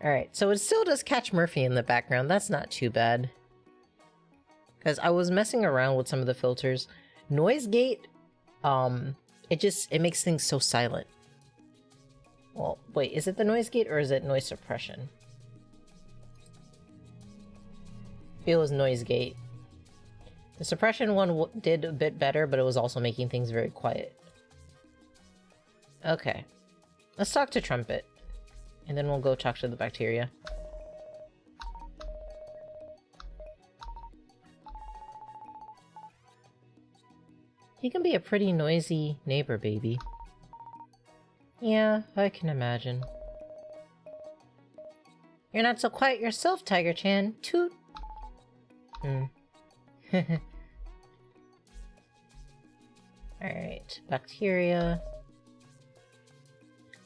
Alright, so it still does catch Murphy in the background. That's not too bad. Because I was messing around with some of the filters. Noise gate, it makes things so silent. Well, wait, is it the noise gate or is it noise suppression? It was noise gate. The suppression one did a bit better, but it was also making things very quiet. Okay. Let's talk to Trumpet. And then we'll go talk to the bacteria. He can be a pretty noisy neighbor, baby. Yeah, I can imagine. You're not so quiet yourself, Tiger-chan. Toot! Alright, bacteria.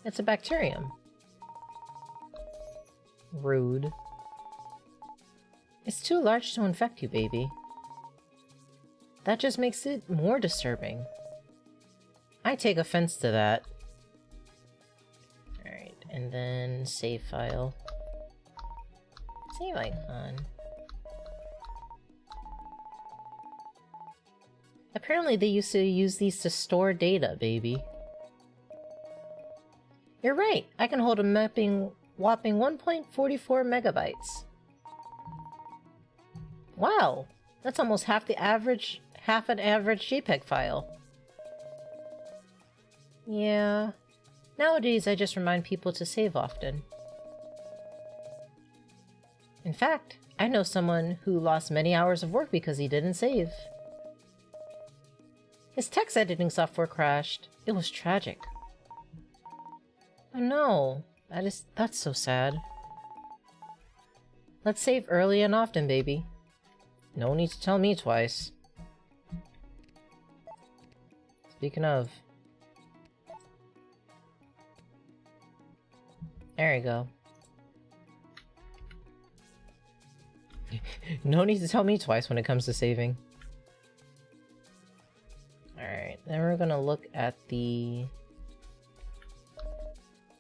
It's a bacterium. Rude. It's too large to infect you, baby. That just makes it more disturbing. I take offense to that. Alright, and then save file. Save icon. Apparently they used to use these to store data, baby. You're right, I can hold a whopping 1.44 megabytes. Wow, that's almost half an average JPEG file. Yeah. Nowadays I just remind people to save often. In fact, I know someone who lost many hours of work because he didn't save. His text editing software crashed. It was tragic. Oh no, that's so sad. Let's save early and often, baby. No need to tell me twice. Speaking of. There you go. No need to tell me twice when it comes to saving. Alright, then we're gonna look at the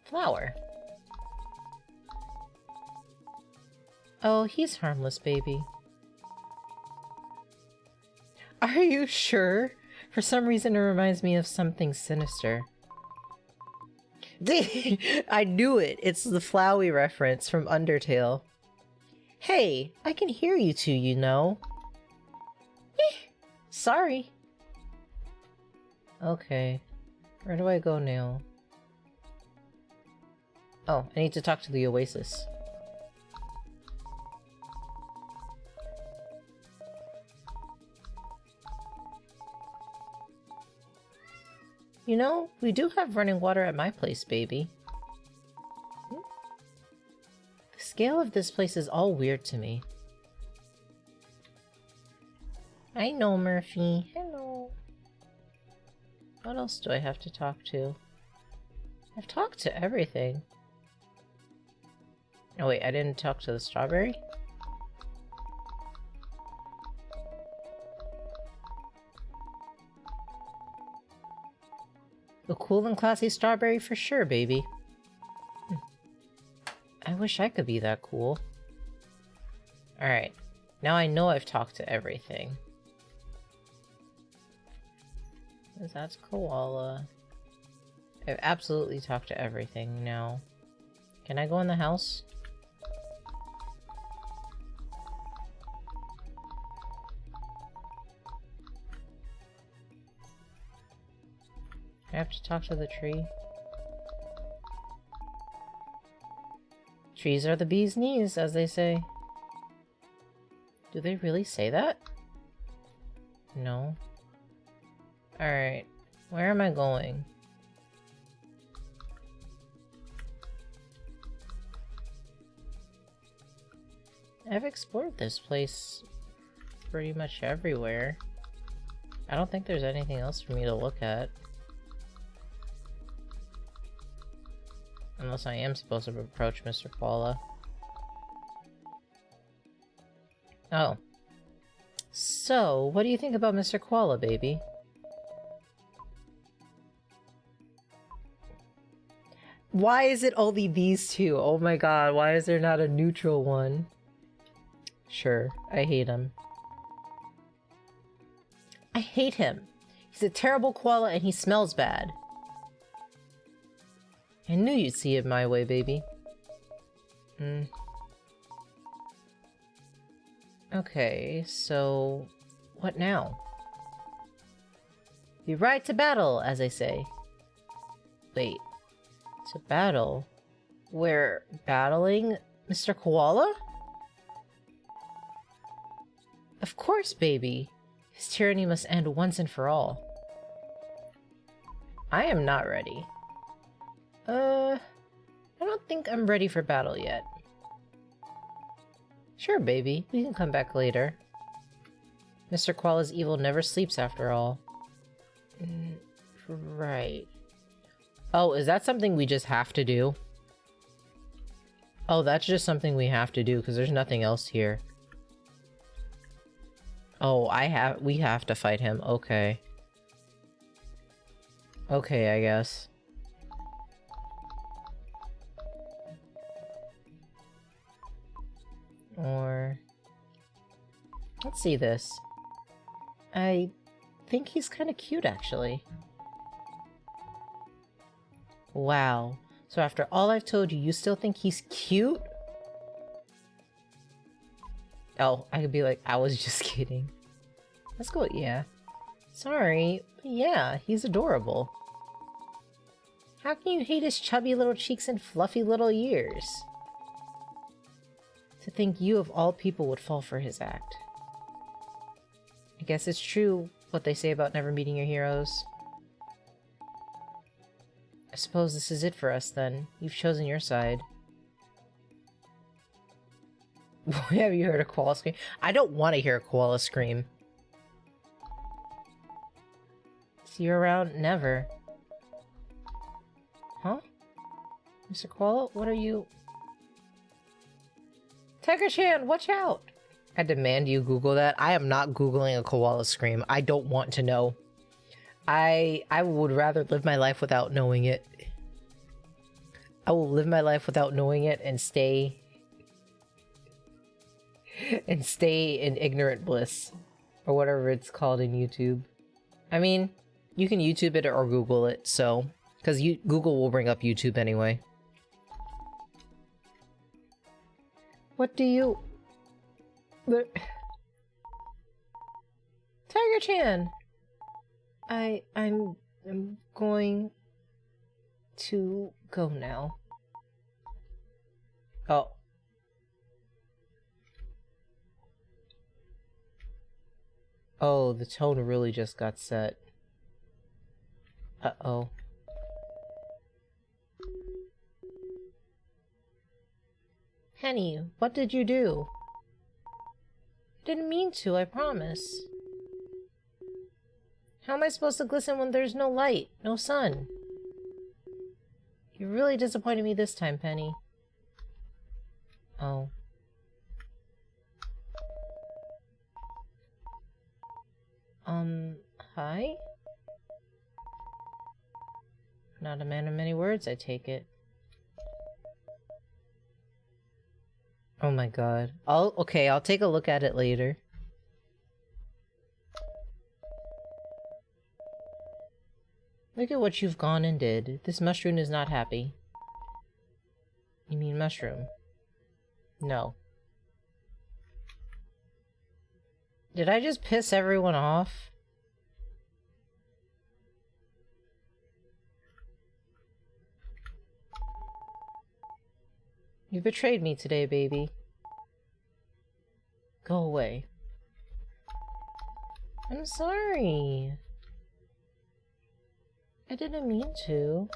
flower. Oh, he's harmless, baby. Are you sure? For some reason it reminds me of something sinister. I knew it! It's the Flowey reference from Undertale. Hey, I can hear you two, you know. Sorry. Okay. Where do I go now? Oh, I need to talk to the Oasis. You know, we do have running water at my place, baby. scale of this place is all weird to me. I know, Murphy. Hello. What else do I have to talk to? I've talked to everything. Oh wait, I didn't talk to the strawberry? The cool and classy strawberry for sure, baby. I wish I could be that cool. Alright, now I know I've talked to everything. That's koala. I've absolutely talked to everything now. Can I go in the house? I have to talk to the tree. Trees are the bee's knees, as they say. Do they really say that? No. Alright, where am I going? I've explored this place pretty much everywhere. I don't think there's anything else for me to look at. Unless I am supposed to approach Mr. Koala. Oh. So, what do you think about Mr. Koala, baby? Why is it only these two? Oh my god, why is there not a neutral one? Sure, I hate him. I hate him. He's a terrible koala and he smells bad. I knew you'd see it my way, baby. Okay, so... what now? We ride to battle, as I say. Wait. To battle? We're battling Mr. Koala? Of course, baby. His tyranny must end once and for all. I am not ready. I don't think I'm ready for battle yet. Sure, baby. We can come back later. Mr. Koala's evil never sleeps after all. Right. Oh, is that something we just have to do? Oh, that's just something we have to do, because there's nothing else here. Oh, we have to fight him. Okay. Okay, I guess. Or... let's see this. I think he's kind of cute, actually. Wow. So after all I've told you, you still think he's cute? Oh, I could be like, I was just kidding. Let's go, yeah. Sorry, but yeah, he's adorable. How can you hate his chubby little cheeks and fluffy little ears? To think you of all people would fall for his act. I guess it's true what they say about never meeting your heroes. I suppose this is it for us then. You've chosen your side. Have you heard a koala scream? I don't want to hear a koala scream. See you around? Never. Huh? Mr. Koala, what are you... Tiger-chan, watch out! I demand you Google that. I am not Googling a koala scream. I don't want to know. I would rather live my life without knowing it. I will live my life without knowing it and stay in ignorant bliss, or whatever it's called in YouTube. I mean, you can YouTube it or Google it, so because Google will bring up YouTube anyway. What do you... Tiger-chan! I'm going to go now. Oh. Oh, the tone really just got set. Uh-oh. Penny, what did you do? I didn't mean to, I promise. How am I supposed to glisten when there's no light, no sun? You really disappointed me this time, Penny. Oh. Hi? Not a man of many words, I take it. Oh my god. Okay, I'll take a look at it later. Look at what you've gone and did. This mushroom is not happy. You mean mushroom? No. Did I just piss everyone off? You betrayed me today, baby. Go away. I'm sorry. I didn't mean to.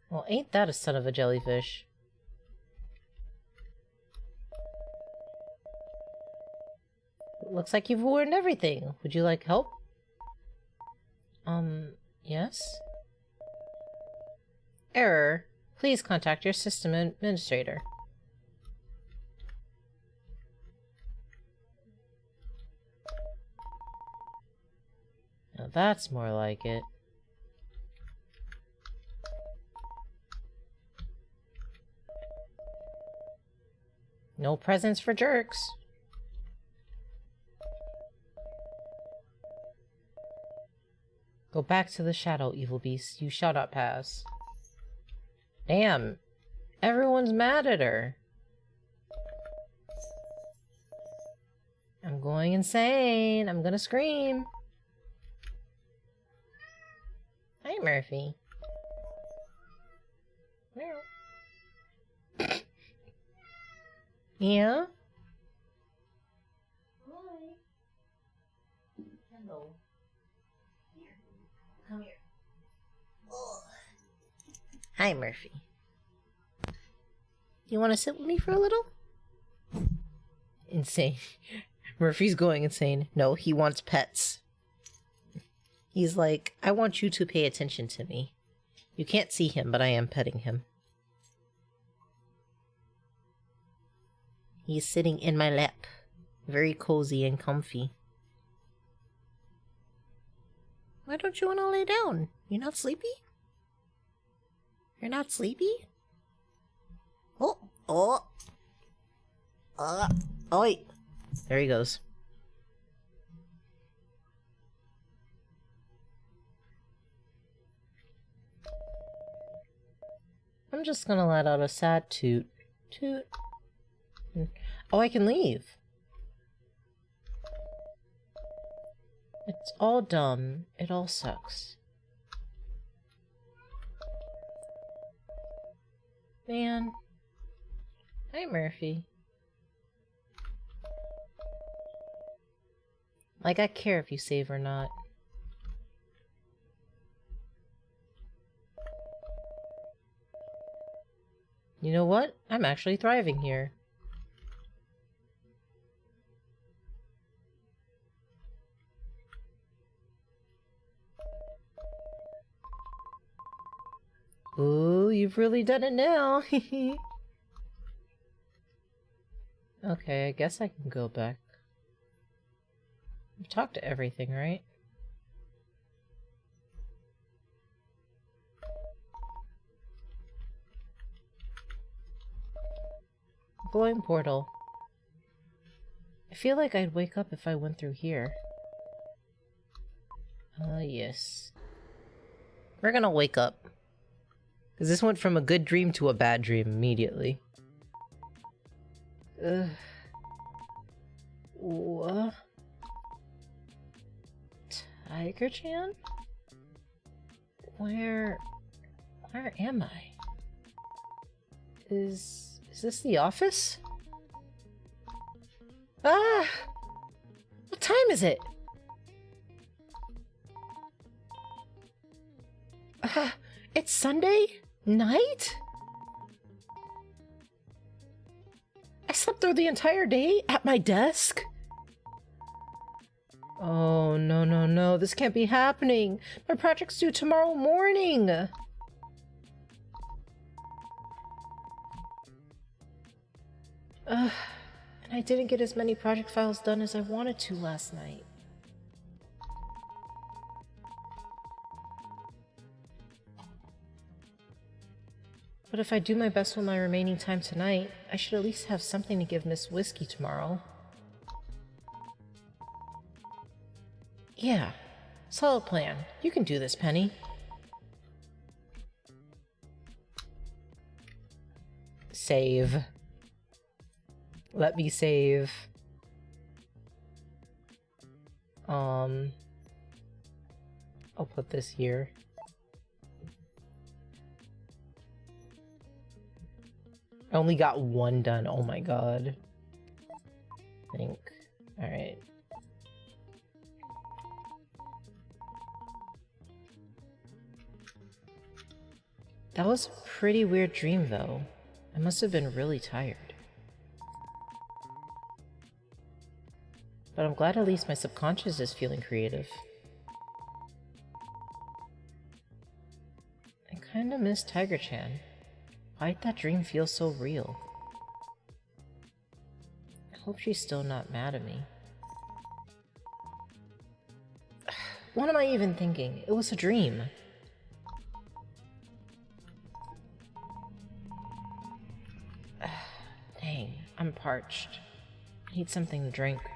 Well, ain't that a son of a jellyfish? Looks like you've ruined everything. Would you like help? Yes? Error. Please contact your system administrator. Now that's more like it. No presents for jerks. Go back to the shadow, evil beast. You shall not pass. Damn. Everyone's mad at her. I'm going insane. I'm gonna scream. Hi, Murphy. Meow. Yeah? Hi. Hello. Here. Come here. Oh. Hi, Murphy. You want to sit with me for a little? Insane. Murphy's going insane. No, he wants pets. He's like, I want you to pay attention to me. You can't see him, but I am petting him. He's sitting in my lap. Very cozy and comfy. Why don't you want to lay down? You not sleepy? You're not sleepy? Oh! Oi! There he goes. I'm just gonna let out a sad toot. Toot. Oh, I can leave. It's all dumb. It all sucks. Man. Hi, Murphy. Like, I care if you save or not. You know what? I'm actually thriving here. Ooh, you've really done it now. Okay, I guess I can go back. I've talked to everything, right? Glowing portal. I feel like I'd wake up if I went through here. Yes. We're gonna wake up. Because this went from a good dream to a bad dream immediately. Ugh. What? Tiger-chan? Where am I? Is this the office? Ah! What time is it? It's Sunday night? up there the entire day at my desk? Oh, no, no, no. This can't be happening. My project's due tomorrow morning. And I didn't get as many project files done as I wanted to last night. But if I do my best with my remaining time tonight, I should at least have something to give Miss Whiskey tomorrow. Yeah, solid plan. You can do this, Penny. Save. Let me save. I'll put this here. I only got one done. Oh my god. I think. Alright. That was a pretty weird dream, though. I must have been really tired. But I'm glad at least my subconscious is feeling creative. I kinda miss Tiger-chan. Why'd that dream feel so real? I hope she's still not mad at me. What am I even thinking? It was a dream. Dang, I'm parched. I need something to drink. I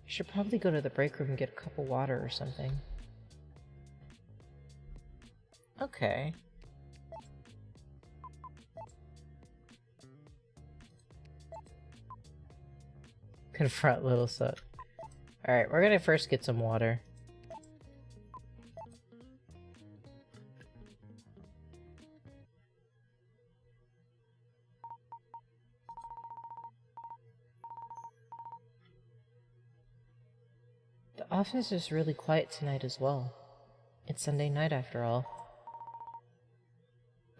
should probably go to the break room and get a cup of water or something. Okay. Confront little Sut. Alright, we're gonna first get some water. The office is really quiet tonight as well. It's Sunday night after all.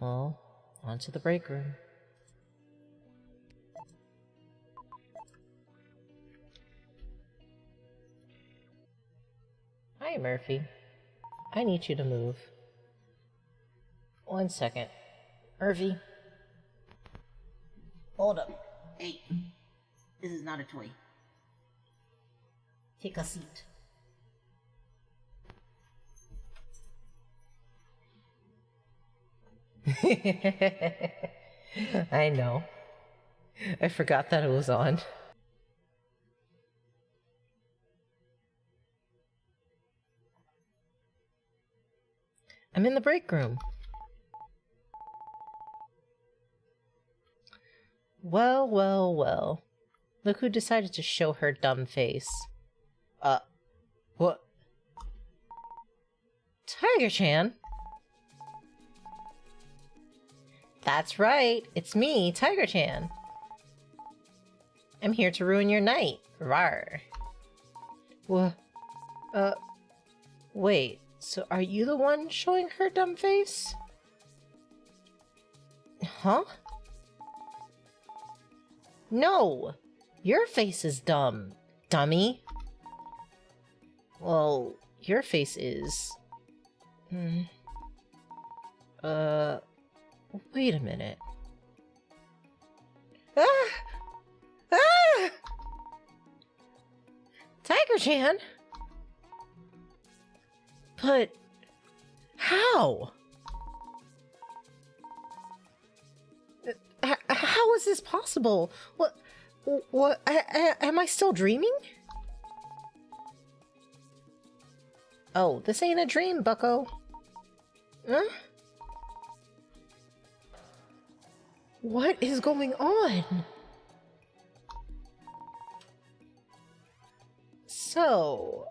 Well, on to the break room. Hi, Murphy. I need you to move. 1 second. Murphy. Hold up. Hey, this is not a toy. Take a seat. I know. I forgot that it was on. I'm in the break room. Well, well, well. Look who decided to show her dumb face. What? Tiger-chan? That's right, it's me, Tiger-chan. I'm here to ruin your night. Rawr. Wait, so are you the one showing her dumb face? Huh? No! Your face is dumb, dummy. Well, your face is... Wait a minute. Ah! Ah! Tiger-chan? But... how? How is this possible? What? Am I still dreaming? Oh, this ain't a dream, bucko. Huh? What is going on? So,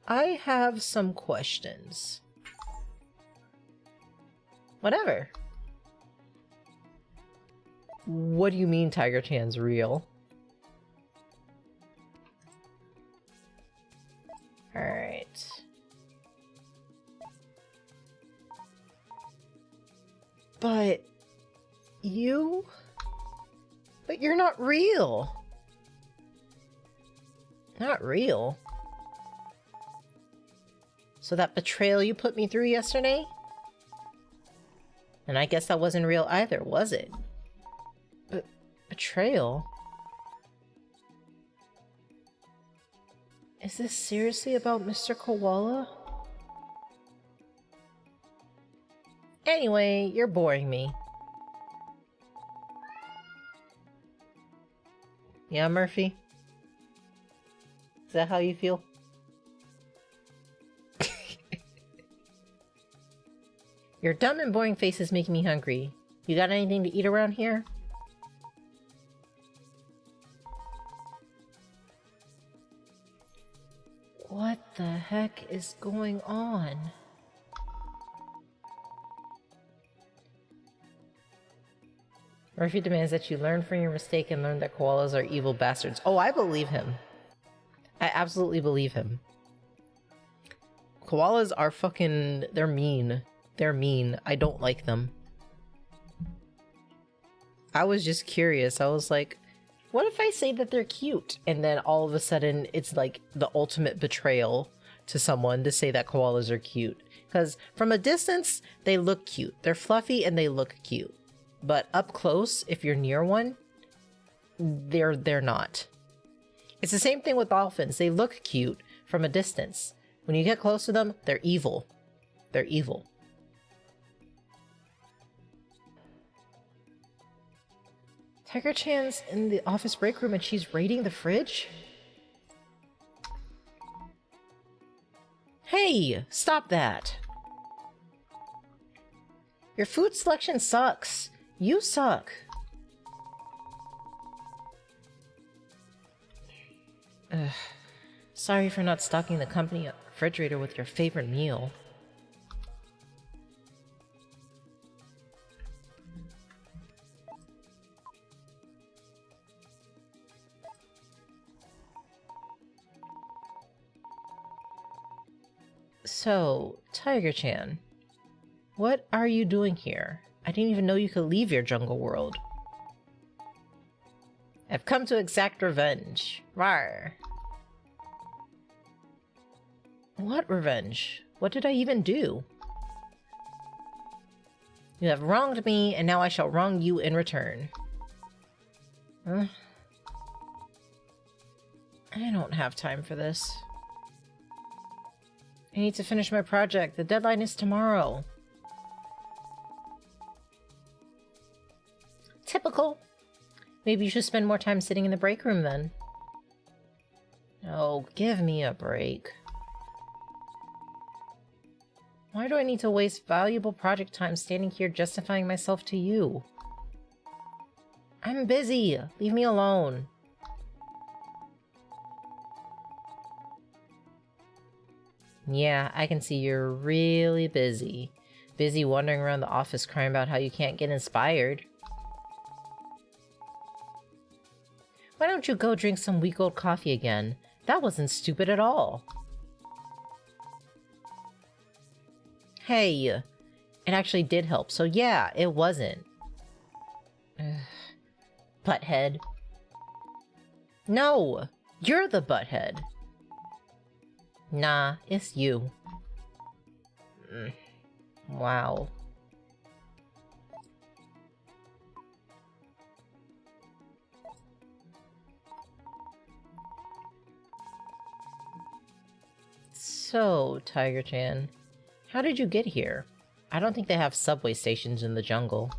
I have some questions. Whatever. What do you mean Tiger-chan's real? Alright. But... you... But you're not real. Not real. So that betrayal you put me through yesterday? And I guess that wasn't real either, was it? Betrayal? Is this seriously about Mr. Koala? Anyway, you're boring me. Yeah, Murphy? Is that how you feel? Your dumb and boring face is making me hungry. You got anything to eat around here? What the heck is going on? Murphy demands that you learn from your mistake and learn that koalas are evil bastards. Oh, I believe him. I absolutely believe him. Koalas are fucking... They're mean. They're mean. I don't like them. I was just curious. I was like, what if I say that they're cute? And then all of a sudden, it's like the ultimate betrayal to someone to say that koalas are cute. Because from a distance, they look cute. They're fluffy and they look cute. But up close, if you're near one, they're not. It's the same thing with dolphins. They look cute from a distance. When you get close to them, they're evil. They're evil. Tiger-chan's in the office break room and she's raiding the fridge? Hey, stop that. Your food selection sucks. You suck. Ugh. Sorry for not stocking the company refrigerator with your favorite meal. So, Tiger-chan, what are you doing here? I didn't even know you could leave your jungle world. I've come to exact revenge. Rawr. What revenge? What did I even do? You have wronged me, and now I shall wrong you in return. I don't have time for this. I need to finish my project. The deadline is tomorrow. Typical. Maybe you should spend more time sitting in the break room then. Oh, give me a break. Why do I need to waste valuable project time standing here justifying myself to you? I'm busy. Leave me alone. Yeah, I can see you're really busy. Busy wandering around the office crying about how you can't get inspired. Why don't you go drink some week-old coffee again? That wasn't stupid at all. Hey, it actually did help, so yeah, it wasn't. Butthead. No, you're the butthead. Nah, it's you. Wow. So, Tiger-chan, how did you get here? I don't think they have subway stations in the jungle.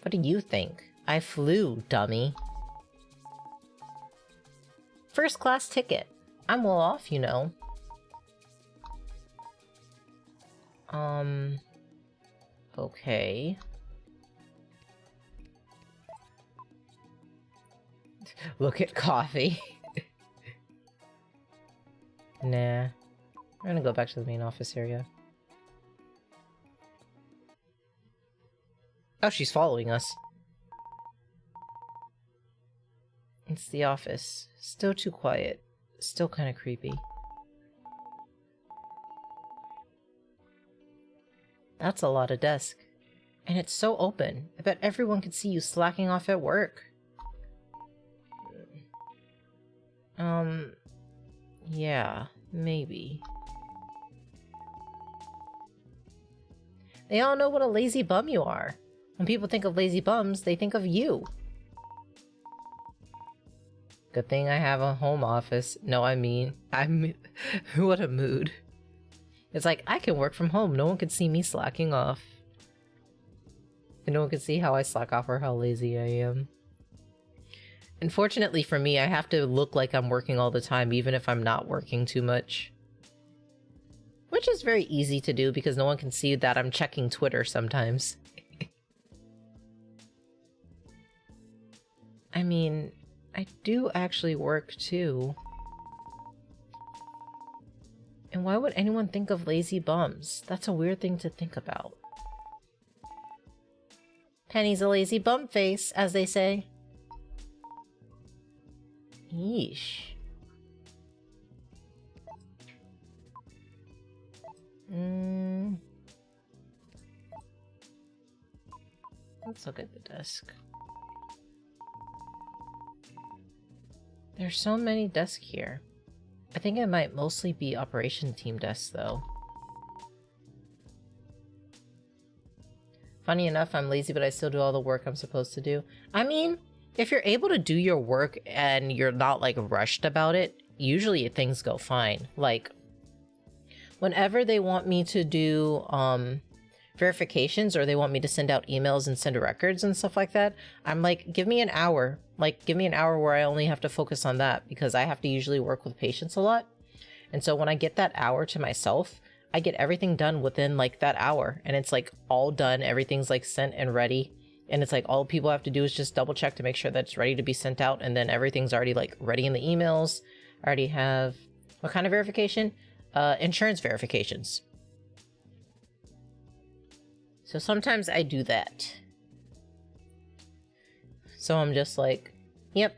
What do you think? I flew, dummy. First class ticket. I'm well off, you know. Okay. Look at coffee. Nah. We're gonna go back to the main office area. Oh, she's following us. It's the office. Still too quiet. Still kind of creepy. That's a lot of desk. And it's so open. I bet everyone could see you slacking off at work. Yeah, maybe. They all know what a lazy bum you are. When people think of lazy bums, they think of you. Good thing I have a home office. No, I'm what a mood. It's like, I can work from home. No one can see me slacking off. And no one can see how I slack off or how lazy I am. Unfortunately for me, I have to look like I'm working all the time, even if I'm not working too much. Which is very easy to do because no one can see that I'm checking Twitter sometimes. I mean, I do actually work too. And why would anyone think of lazy bums? That's a weird thing to think about. Penny's a lazy bum face, as they say. Yeesh. Let's look at the desk. There's so many desks here. I think it might mostly be operation team desks, though. Funny enough, I'm lazy, but I still do all the work I'm supposed to do. I mean, if you're able to do your work and you're not, like, rushed about it, usually things go fine. Like, whenever they want me to do, verifications or they want me to send out emails and send records and stuff like that, I'm like, give me an hour. Like, give me an hour where I only have to focus on that because I have to usually work with patients a lot. And so when I get that hour to myself, I get everything done within like that hour and it's like all done. Everything's like sent and ready. And it's like all people have to do is just double check to make sure that it's ready to be sent out. And then everything's already like ready in the emails. I already have what kind of verification? Insurance verifications. So sometimes I do that. So I'm just like, yep.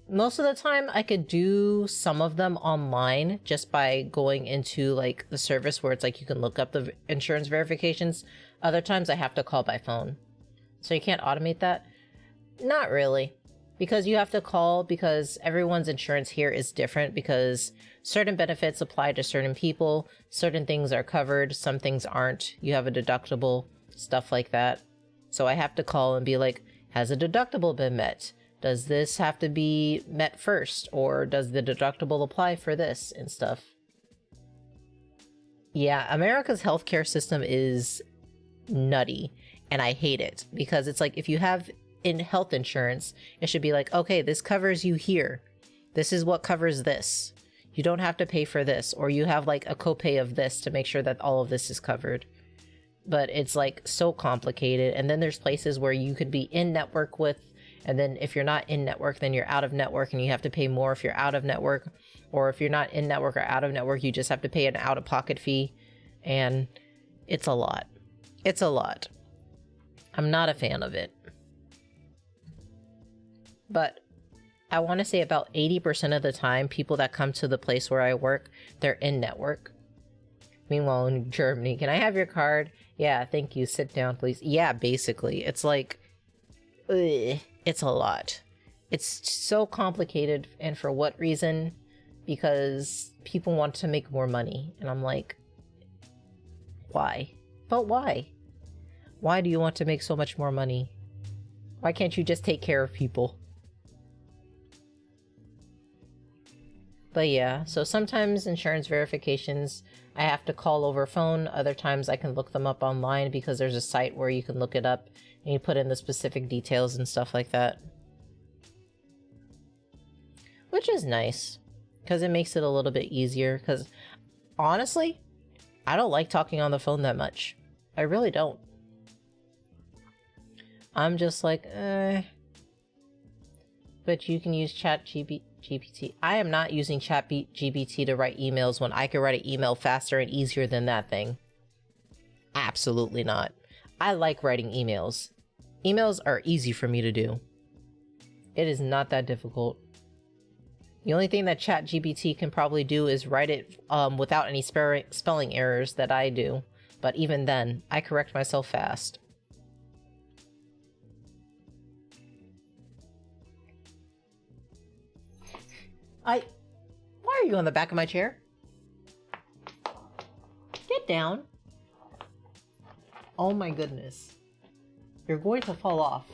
Most of the time I could do some of them online just by going into like the service where it's like you can look up the insurance verifications. Other times I have to call by phone. So you can't automate that? Not really. Because you have to call because everyone's insurance here is different because certain benefits apply to certain people. Certain things are covered. Some things aren't. You have a deductible. Stuff like that. So I have to call and be like, has a deductible been met? Does this have to be met first? Or does the deductible apply for this and stuff? Yeah, America's healthcare system is nutty and I hate it because it's like if you have health insurance, it should be like, okay, this covers you here. This is what covers this. You don't have to pay for this, or you have like a copay of this to make sure that all of this is covered. But it's like so complicated. And then there's places where you could be in network with, and then if you're not in network, then you're out of network and you have to pay more if you're out of network. Or if you're not in network or out of network, you just have to pay an out-of-pocket fee. And it's a lot. It's a lot. I'm not a fan of it. But I want to say about 80% of the time, people that come to the place where I work, they're in network. Meanwhile, in Germany, can I have your card? Yeah, thank you. Sit down, please. Yeah, basically. It's like, ugh, it's a lot. It's so complicated. And for what reason? Because people want to make more money. And I'm like, why? But why? Why do you want to make so much more money? Why can't you just take care of people? But yeah, so sometimes insurance verifications, I have to call over phone. Other times I can look them up online because there's a site where you can look it up and you put in the specific details and stuff like that. Which is nice because it makes it a little bit easier because honestly, I don't like talking on the phone that much. I really don't. I'm just like, but you can use ChatGPT. I am not using ChatGPT to write emails when I can write an email faster and easier than that thing. Absolutely not. I like writing emails. Emails are easy for me to do. It is not that difficult. The only thing that ChatGPT can probably do is write it without any spelling errors that I do. But even then, I correct myself fast. Why are you on the back of my chair? Get down. Oh my goodness. You're going to fall off.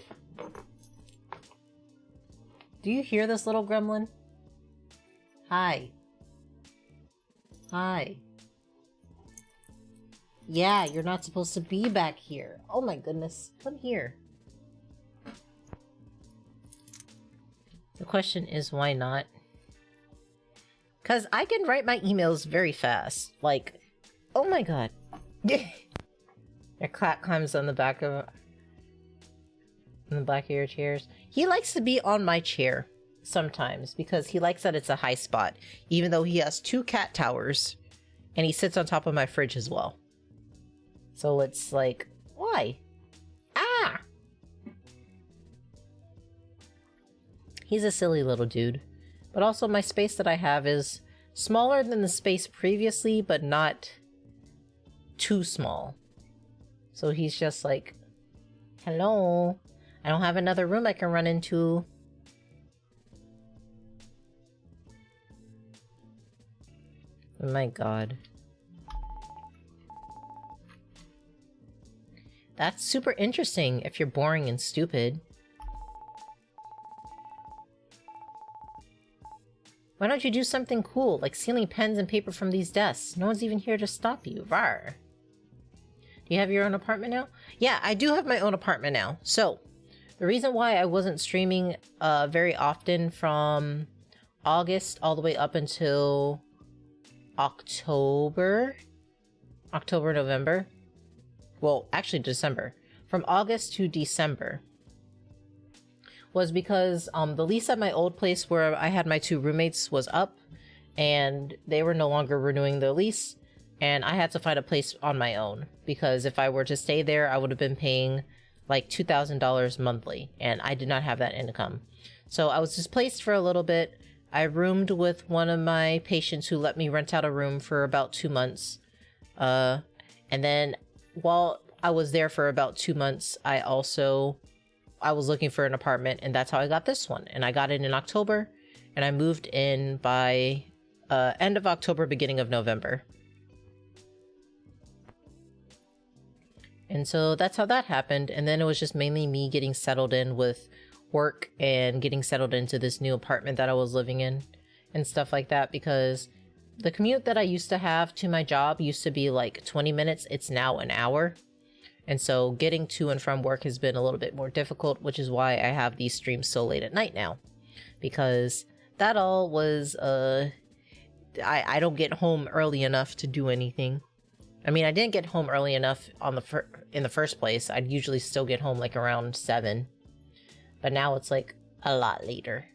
Do you hear this little gremlin? Hi. Hi. Yeah, you're not supposed to be back here. Oh my goodness. Come here. The question is, why not? Because I can write my emails very fast. Like, oh my god. Your cat climbs on the back of your chairs. He likes to be on my chair sometimes because he likes that it's a high spot, even though he has 2 cat towers and he sits on top of my fridge as well. So it's like, why? Ah! He's a silly little dude. But also my space that I have is smaller than the space previously, but not too small. So he's just like, hello, I don't have another room I can run into. Oh my god. That's super interesting if you're boring and stupid. Why don't you do something cool, like stealing pens and paper from these desks? No one's even here to stop you. Rar. Do you have your own apartment now? Yeah, I do have my own apartment now. So, the reason why I wasn't streaming very often from August all the way up until October, November. Well, actually December. From August to December was because the lease at my old place where I had my 2 roommates was up and they were no longer renewing their lease, and I had to find a place on my own because if I were to stay there I would have been paying like $2,000 monthly and I did not have that income. So I was displaced for a little bit. I roomed with one of my patients who let me rent out a room for about 2 months. And then while I was there for about 2 months, I was looking for an apartment, and that's how I got this one. And I got it in October, and I moved in by end of October, beginning of November. And so that's how that happened. And then it was just mainly me getting settled in with work and getting settled into this new apartment that I was living in and stuff like that, because the commute that I used to have to my job used to be like 20 minutes. It's now an hour. And so getting to and from work has been a little bit more difficult, which is why I have these streams so late at night now. Because that all was, I don't get home early enough to do anything. I mean, I didn't get home early enough in the first place. I'd usually still get home like around 7. But now it's like a lot later.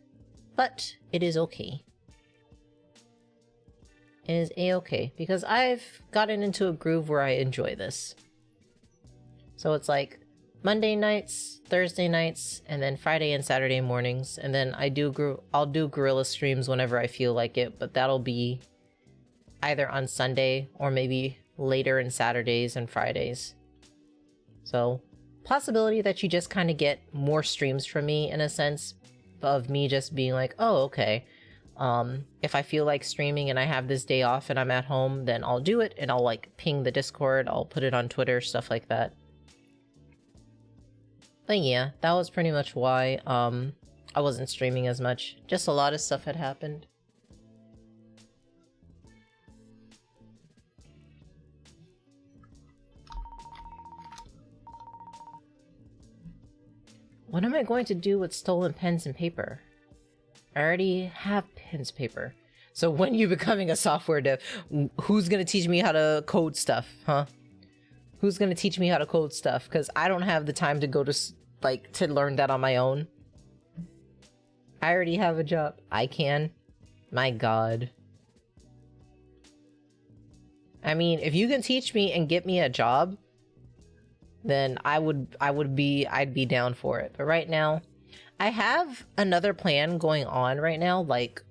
But it is okay. It is a-okay because I've gotten into a groove where I enjoy this. So it's like Monday nights, Thursday nights, and then Friday and Saturday mornings. And then I'll do guerrilla streams whenever I feel like it, but that'll be either on Sunday or maybe later in Saturdays and Fridays. So possibility that you just kind of get more streams from me in a sense of me just being like, oh, okay. If I feel like streaming and I have this day off and I'm at home, then I'll do it and I'll like ping the Discord, I'll put it on Twitter, stuff like that. But yeah, that was pretty much why I wasn't streaming as much. Just a lot of stuff had happened. What am I going to do with stolen pens and paper? I already have pens and paper. So when you're becoming a software dev, who's going to teach me how to code stuff, huh? Who's going to teach me how to code stuff? Because I don't have the time to go to, like, to learn that on my own. I already have a job. I can. My god. I mean, if you can teach me and get me a job, then I'd be down for it. But right now, I have another plan going on right now. Like,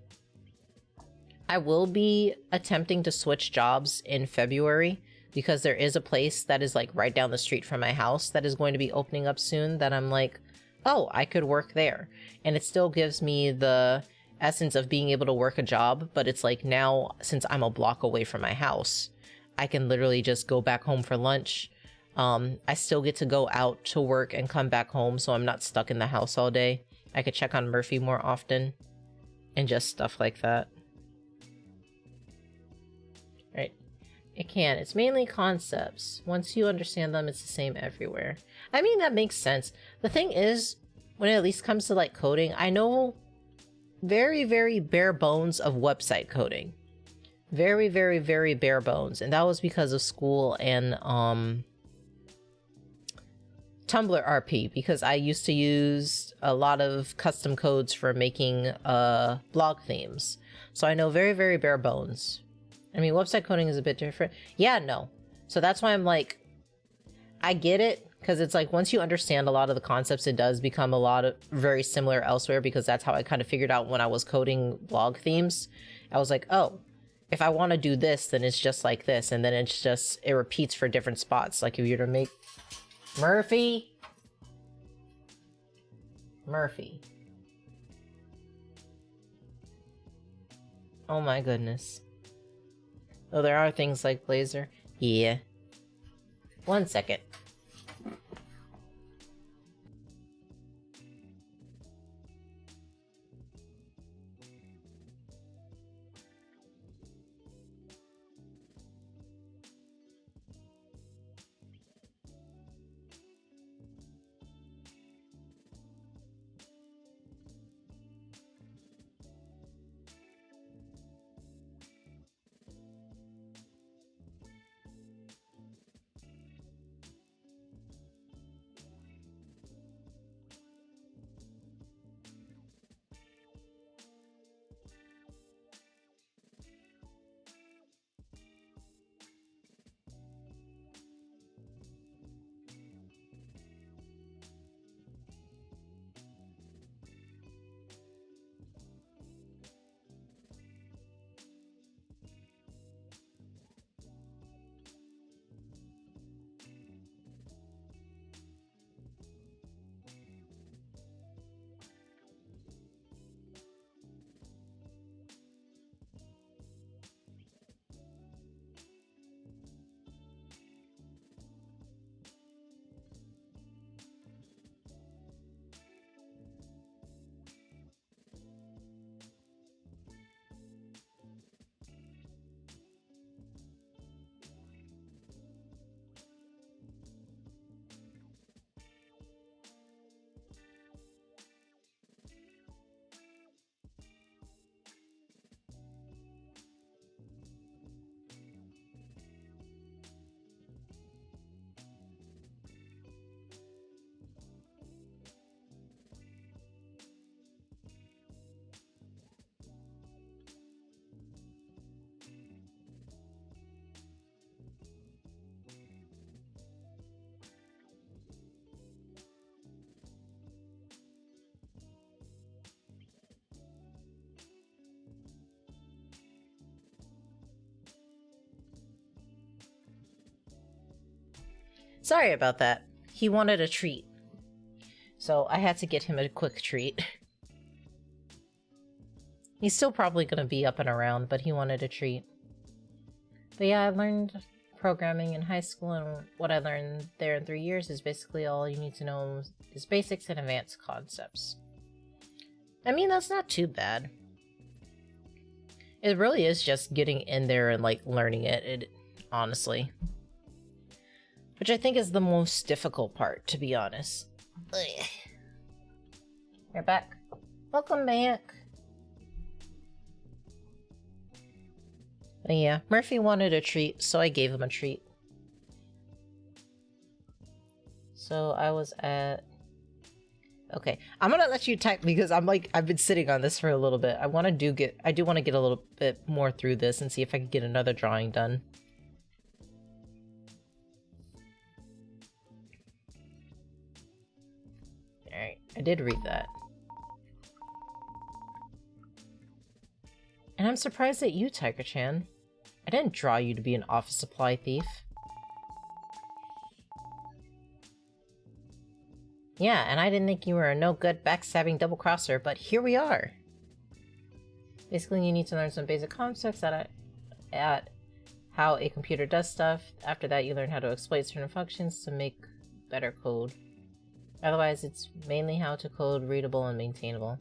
I will be attempting to switch jobs in February because there is a place that is like right down the street from my house that is going to be opening up soon that I'm like, oh, I could work there. And it still gives me the essence of being able to work a job, but it's like now, since I'm a block away from my house, I can literally just go back home for lunch. I still get to go out to work and come back home, so I'm not stuck in the house all day. I could check on Murphy more often and just stuff like that. Right. It can. It's mainly concepts. Once you understand them, it's the same everywhere. I mean, that makes sense. The thing is, when it at least comes to like coding, I know very, very bare bones of website coding. Very, very, very bare bones. And that was because of school and Tumblr RP, because I used to use a lot of custom codes for making blog themes. So I know very, very bare bones. I mean, website coding is a bit different. Yeah, no. So that's why I'm like, I get it. Because it's like, once you understand a lot of the concepts, it does become a lot of very similar elsewhere, because that's how I kind of figured out when I was coding blog themes. I was like, oh, if I want to do this, then it's just like this. And then it's just, it repeats for different spots. Like if you're to make Murphy. Oh my goodness. Oh, there are things like Blazor. Yeah. 1 second. Sorry about that. He wanted a treat. So I had to get him a quick treat. He's still probably going to be up and around, but he wanted a treat. But yeah, I learned programming in high school, and what I learned there in 3 years is basically all you need to know is basics and advanced concepts. I mean, that's not too bad. It really is just getting in there and like learning it honestly. Which I think is the most difficult part, to be honest. Ugh. You're back. Welcome back. But yeah, Murphy wanted a treat, so I gave him a treat. So I was at... Okay, I'm gonna let you type because I've been sitting on this for a little bit. I do want to get a little bit more through this and see if I can get another drawing done. Alright, I did read that. And I'm surprised at you, Tiger-chan. I didn't draw you to be an office supply thief. Yeah, and I didn't think you were a no-good backstabbing double-crosser, but here we are. Basically, you need to learn some basic concepts at how a computer does stuff. After that, you learn how to exploit certain functions to make better code. Otherwise, it's mainly how to code readable and maintainable.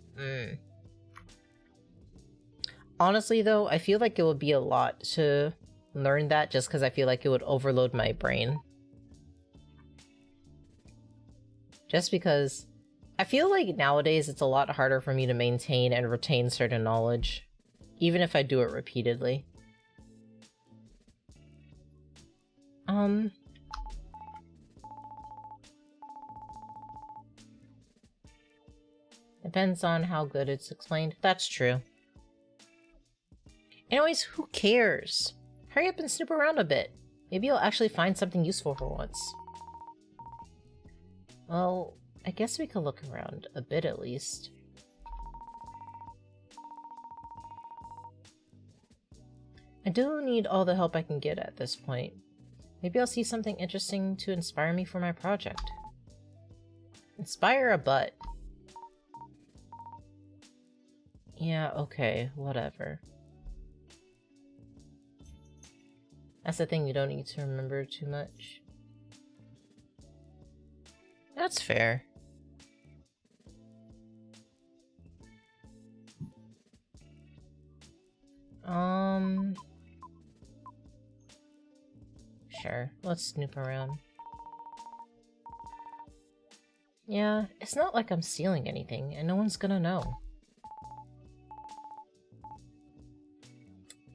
Honestly, though, I feel like it would be a lot to learn that just because I feel like it would overload my brain. Just because I feel like nowadays it's a lot harder for me to maintain and retain certain knowledge, even if I do it repeatedly. Depends on how good it's explained. That's true. Anyways, who cares? Hurry up and snoop around a bit. Maybe you'll actually find something useful for once. Well, I guess we could look around a bit at least. I do need all the help I can get at this point. Maybe I'll see something interesting to inspire me for my project. Inspire a butt. Yeah, okay, whatever. That's the thing, you don't need to remember too much. That's fair. Sure, let's snoop around. Yeah, it's not like I'm stealing anything, and no one's gonna know.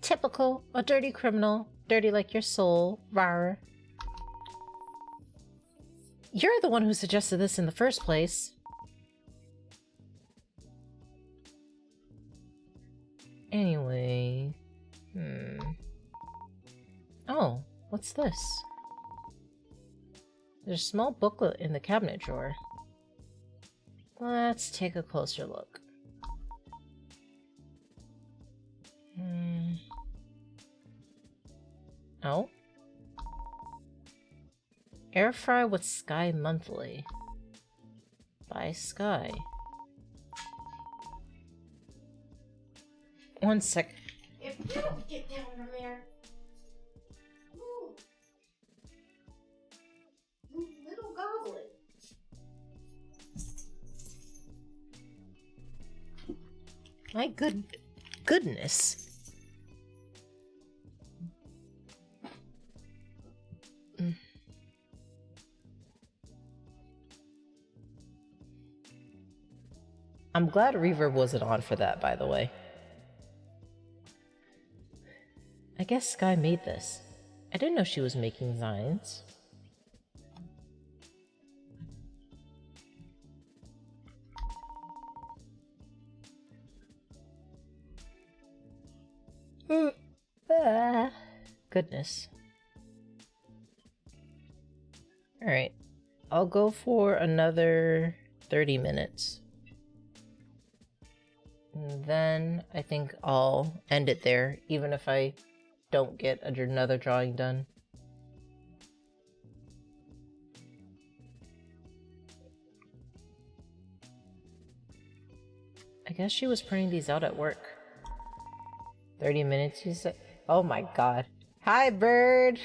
Typical, a dirty criminal. Dirty like your soul, rawr. You're the one who suggested this in the first place. Anyway... Oh, what's this? There's a small booklet in the cabinet drawer. Let's take a closer look. Oh? Air Fry with Sky Monthly. By Sky. One sec. If you don't get down from there. You little goblin. My goodness. I'm glad reverb wasn't on for that, by the way. I guess Sky made this. I didn't know she was making designs. Goodness. Alright. I'll go for another 30 minutes. And then I think I'll end it there, even if I don't get another drawing done. I guess she was printing these out at work. 30 minutes, you said? Oh my god. Hi, bird!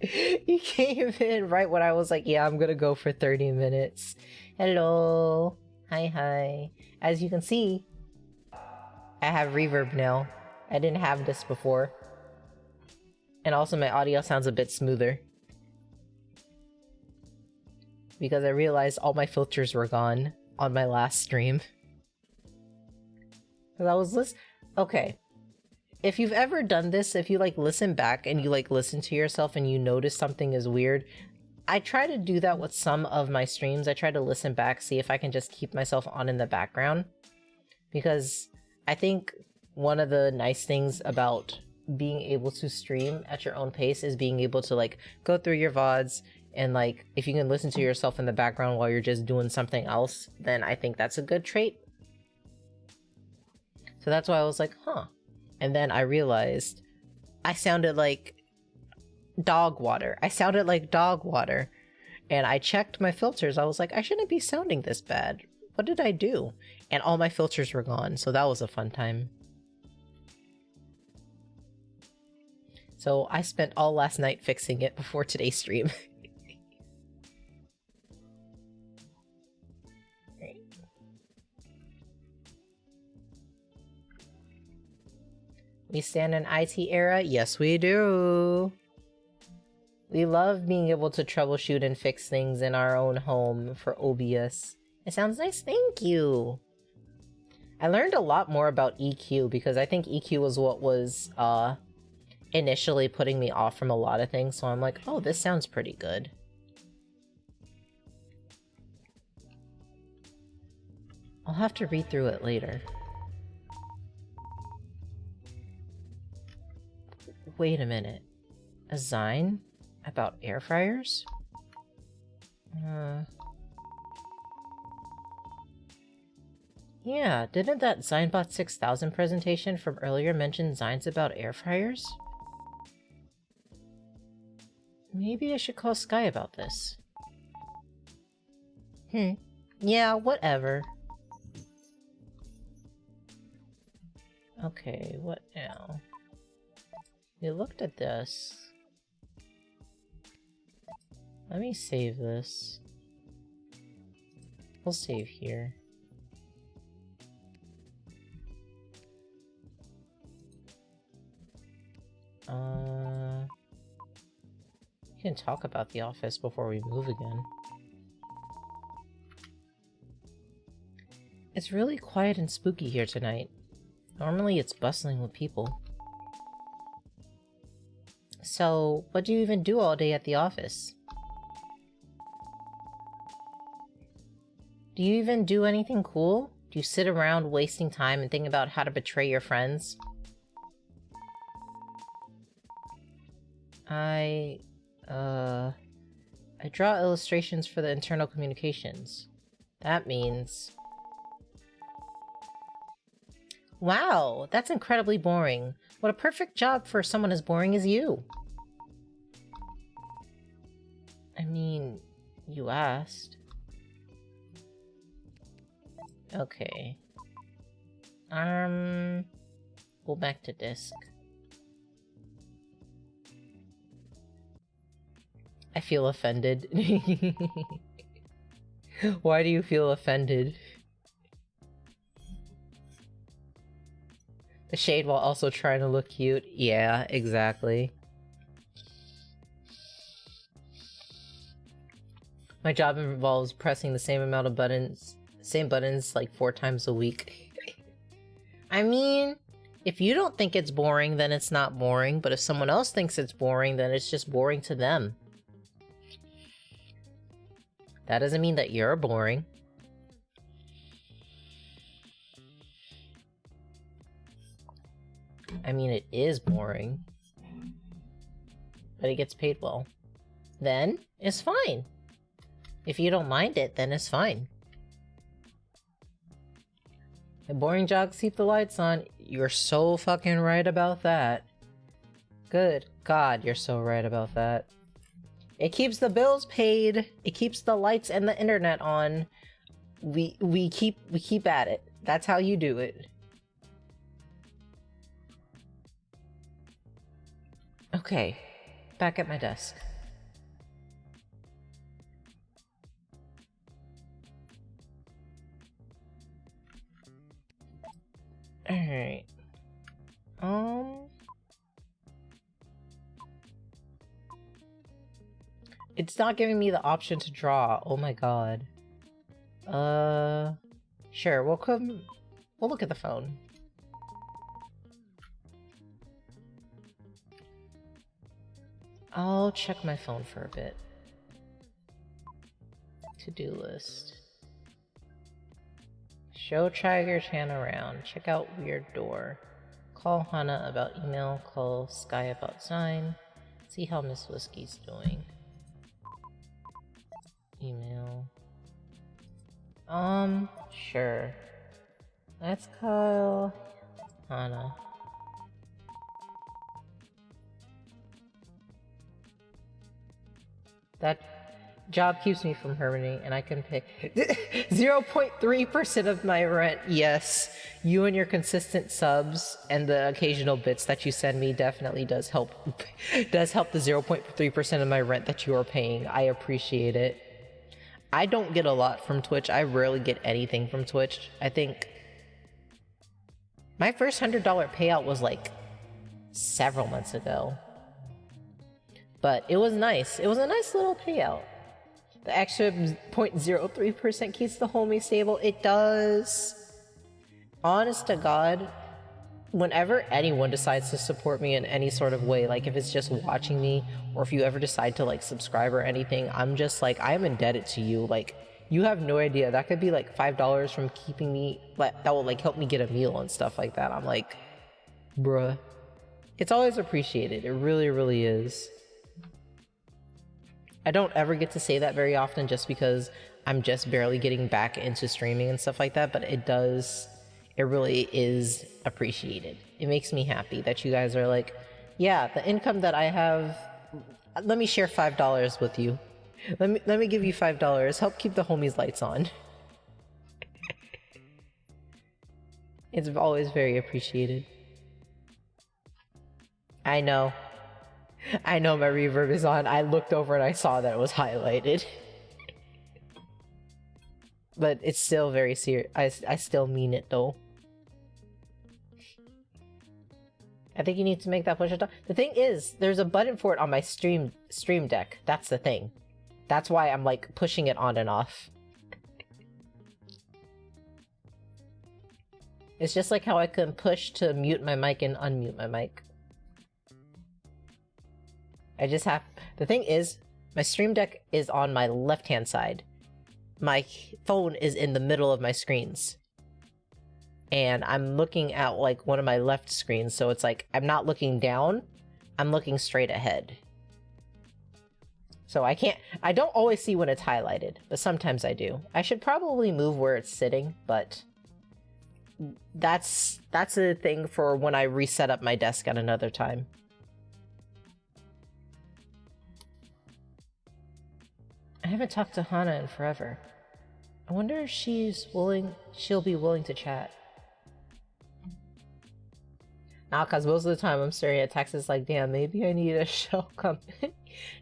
You came in right when I was like, yeah, I'm gonna go for 30 minutes. Hello! Hi. As you can see, I have reverb now. I didn't have this before. And also my audio sounds a bit smoother. Because I realized all my filters were gone on my last stream. Because I was okay. If you've ever done this, if you like listen back and you like listen to yourself and you notice something is weird, I try to do that with some of my streams. I try to listen back, see if I can just keep myself on in the background. Because I think one of the nice things about being able to stream at your own pace is being able to like go through your VODs and like if you can listen to yourself in the background while you're just doing something else, then I think that's a good trait. So that's why I was like, huh. And then I realized I sounded like dog water. And I checked my filters. I was like, I shouldn't be sounding this bad. What did I do? And all my filters were gone. So that was a fun time. So I spent all last night fixing it before today's stream. We stand in IT era? Yes, we do. We love being able to troubleshoot and fix things in our own home for OBS. It sounds nice, thank you. I learned a lot more about EQ because I think EQ was what was initially putting me off from a lot of things, so I'm like, oh, this sounds pretty good. I'll have to read through it later. Wait a minute. A Zine about air fryers? Yeah, didn't that Zinebot 6000 presentation from earlier mention Zines about air fryers? Maybe I should call Sky about this. Yeah, whatever. Okay, what now? We looked at this. Let me save this. We'll save here. We can talk about the office before we move again. It's really quiet and spooky here tonight. Normally it's bustling with people. So, what do you even do all day at the office? Do you even do anything cool? Do you sit around wasting time and think about how to betray your friends? I draw illustrations for the internal communications. That means... Wow, that's incredibly boring. What a perfect job for someone as boring as you. I mean, you asked. Okay. Go back to disk. I feel offended. Why do you feel offended? The shade while also trying to look cute. Yeah, exactly. My job involves pressing the same amount of buttons, like 4 times a week. I mean, if you don't think it's boring, then it's not boring, but if someone else thinks it's boring, then it's just boring to them. That doesn't mean that you're boring. I mean, it is boring. But it gets paid well. Then, it's fine. If you don't mind it, then it's fine. The boring jobs keep the lights on. You're so fucking right about that. Good God, you're so right about that. It keeps the bills paid. It keeps the lights and the internet on. We keep at it. That's how you do it. Okay, back at my desk. Alright. It's not giving me the option to draw. Oh my god. Sure, we'll look at the phone. I'll check my phone for a bit. To-do list. Show Tiger-chan around. Check out Weird Door. Call Hana about email. Call Sky about sign. See how Miss Whiskey's doing. Email. Sure. Let's call Hana. Job keeps me from hurting, and I can pay 0.3% of my rent. Yes, you and your consistent subs and the occasional bits that you send me definitely does help the 0.3% of my rent that you are paying. I appreciate it. I don't get a lot from Twitch. I rarely get anything from Twitch. I think my first $100 payout was like several months ago. But it was nice. It was a nice little payout. The extra 0.03% keeps the homie stable. It does. Honest to God, whenever anyone decides to support me in any sort of way, like if it's just watching me, or if you ever decide to like subscribe or anything, I'm just like, I am indebted to you. Like, you have no idea. That could be like $5 from keeping me, that will like help me get a meal and stuff like that. I'm like, bruh. It's always appreciated. It really, really is. I don't ever get to say that very often just because I'm just barely getting back into streaming and stuff like that, but it really is appreciated. It makes me happy that you guys are like, yeah, the income that I have, let me share $5 with you. Let me give you $5. Help keep the homies' lights on. It's always very appreciated. I know my reverb is on. I looked over and I saw that it was highlighted. But it's still very serious. I still mean it though. I think you need to make that push it down. The thing is, there's a button for it on my stream deck. That's the thing. That's why I'm like pushing it on and off. It's just like how I can push to mute my mic and unmute my mic. The thing is, my stream deck is on my left-hand side. My phone is in the middle of my screens. And I'm looking at like one of my left screens, so it's like, I'm not looking down, I'm looking straight ahead. So I don't always see when it's highlighted, but sometimes I do. I should probably move where it's sitting, but that's a thing for when I reset up my desk at another time. I haven't talked to Hana in forever. I wonder if she'll be willing to chat. Nah, cause most of the time I'm staring at taxes like, damn, maybe I need a shell company.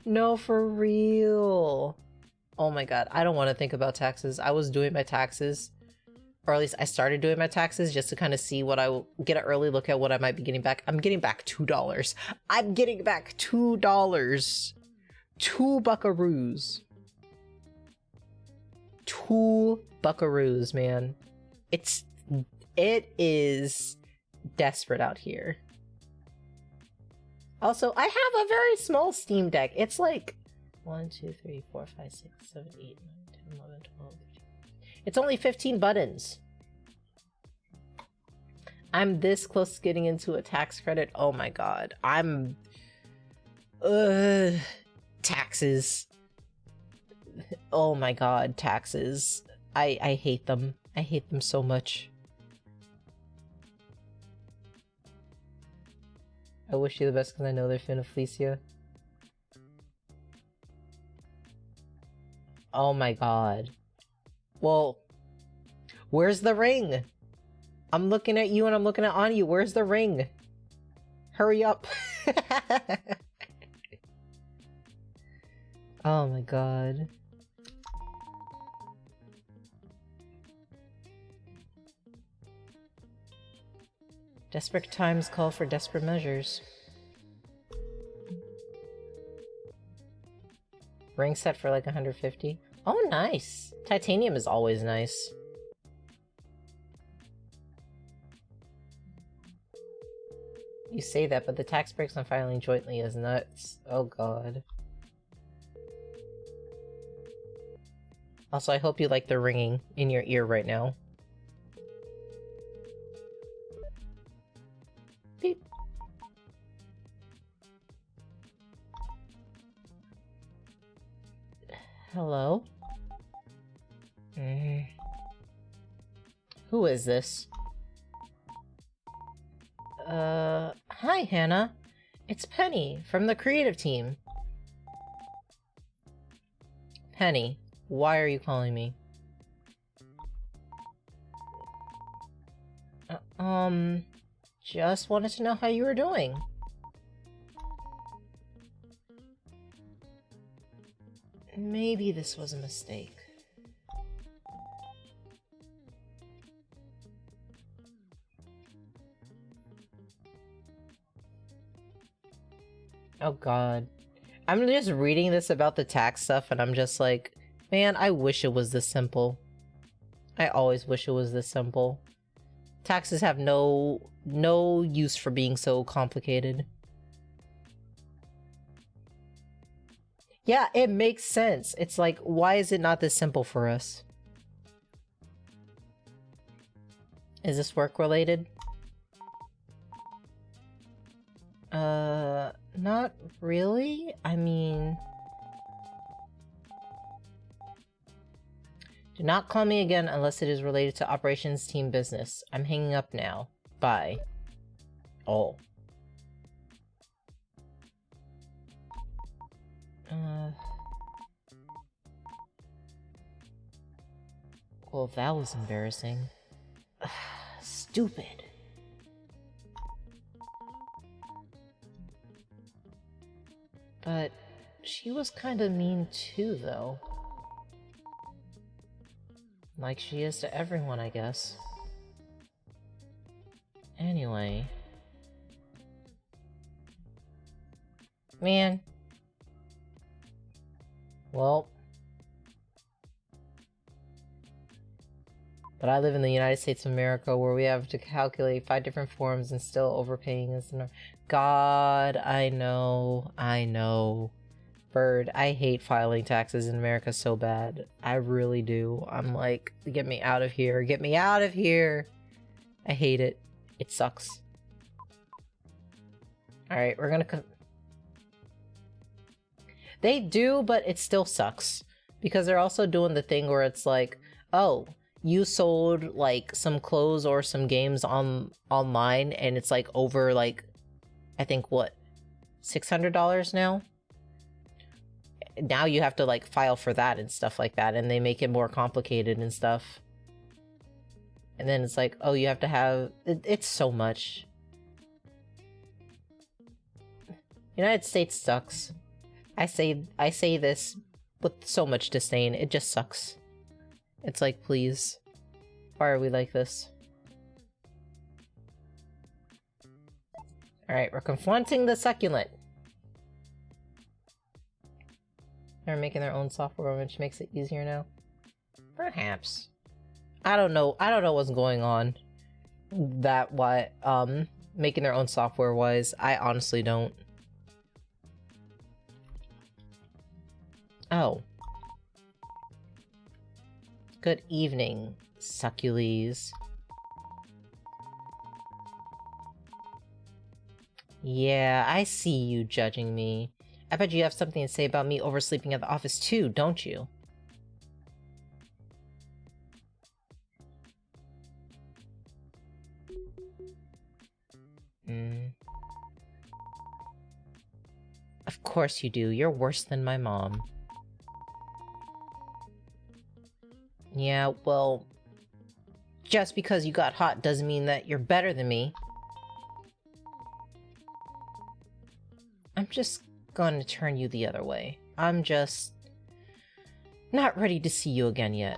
No, for real. Oh my god, I don't want to think about taxes. I was doing my taxes, or at least I started doing my taxes just to kind of see what I will get an early look at what I might be getting back. I'm getting back $2. I'm getting back $2. 2 buckaroos. 2 buckaroos, man. It is desperate out here. Also, I have a very small Steam Deck. It's like 1, 2, 3, 4, 5, 6, 7, 8, 9, 10, 11, 12, 13. It's only 15 buttons. I'm this close to getting into a tax credit. Oh my god. Taxes. Oh my god, taxes. I hate them. I hate them so much. I wish you the best because I know they're finna fleece you. Oh my god. Well, where's the ring? I'm looking at you and I'm looking at on you. Where's the ring? Hurry up. Oh my god. Desperate times call for desperate measures. Ring set for like 150. Oh, nice. Titanium is always nice. You say that, but the tax breaks on filing jointly is nuts. Oh god. Also, I hope you like the ringing in your ear right now. Beep. Hello? Who is this? Hi, Hannah. It's Penny from the creative team. Penny, why are you calling me? Just wanted to know how you were doing. Maybe this was a mistake. Oh god. I'm just reading this about the tax stuff and I'm just like, man, I wish it was this simple. I always wish it was this simple. Taxes have no use for being so complicated. Yeah, it makes sense. It's like, why is it not this simple for us? Is this work related? Not really. I mean... Do not call me again unless it is related to operations team business. I'm hanging up now. Bye. Oh. Well, that was embarrassing. Stupid. But she was kind of mean too, though. Like she is to everyone, I guess. Anyway. Man. Well. But I live in the United States of America where we have to calculate 5 different forms and still overpaying is the norm. God, I know. Bird, I hate filing taxes in America so bad. I really do. I'm like, get me out of here. Get me out of here. I hate it. It sucks. Alright, we're gonna... They do, but it still sucks. Because they're also doing the thing where it's like, oh, you sold like some clothes or some games online and it's like over like, I think what, $600 now? Now you have to like file for that and stuff like that, and they make it more complicated and stuff. And then it's like, oh, you have to have it's so much. United States sucks. I say this with so much disdain. It just sucks. It's like, please, why are we like this? All right, we're confronting the succulent. They're making their own software, which makes it easier now. Perhaps. I don't know what's going on. Making their own software wise, I honestly don't. Oh. Good evening, succules. Yeah, I see you judging me. I bet you have something to say about me oversleeping at the office too, don't you? Of course you do. You're worse than my mom. Yeah, well, just because you got hot doesn't mean that you're better than me. I'm just going to turn you the other way. I'm just not ready to see you again yet.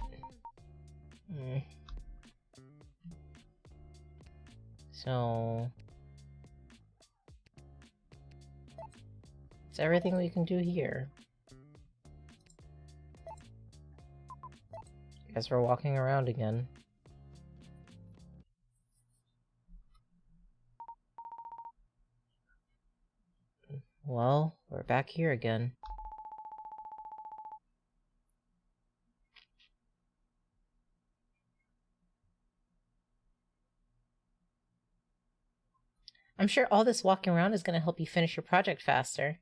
So... it's everything we can do here. Guess we're walking around again. Well, we're back here again. I'm sure all this walking around is going to help you finish your project faster.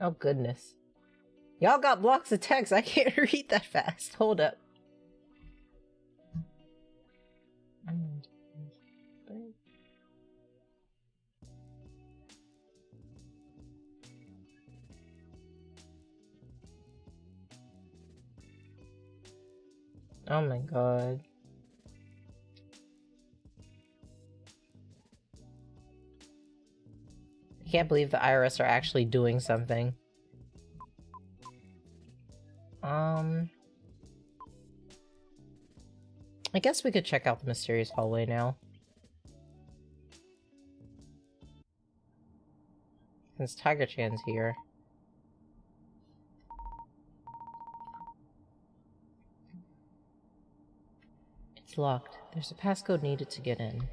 Oh goodness. Y'all got blocks of text, I can't read that fast. Hold up. Oh my god. I can't believe the IRS are actually doing something. I guess we could check out the mysterious hallway now. Since Tiger Chan's here. It's locked. There's a passcode needed to get in.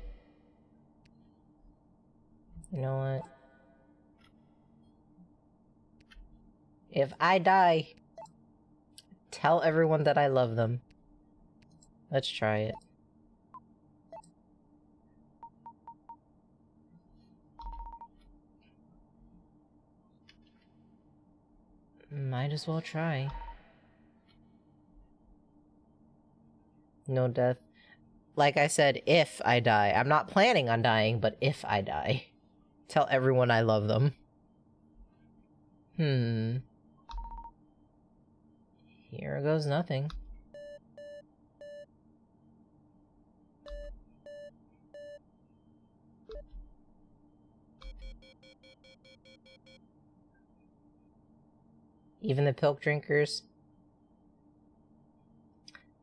You know what? If I die, tell everyone that I love them. Let's try it. Might as well try. No death. Like I said, if I die. I'm not planning on dying, but if I die. Tell everyone I love them. Here goes nothing. Even the pilk drinkers?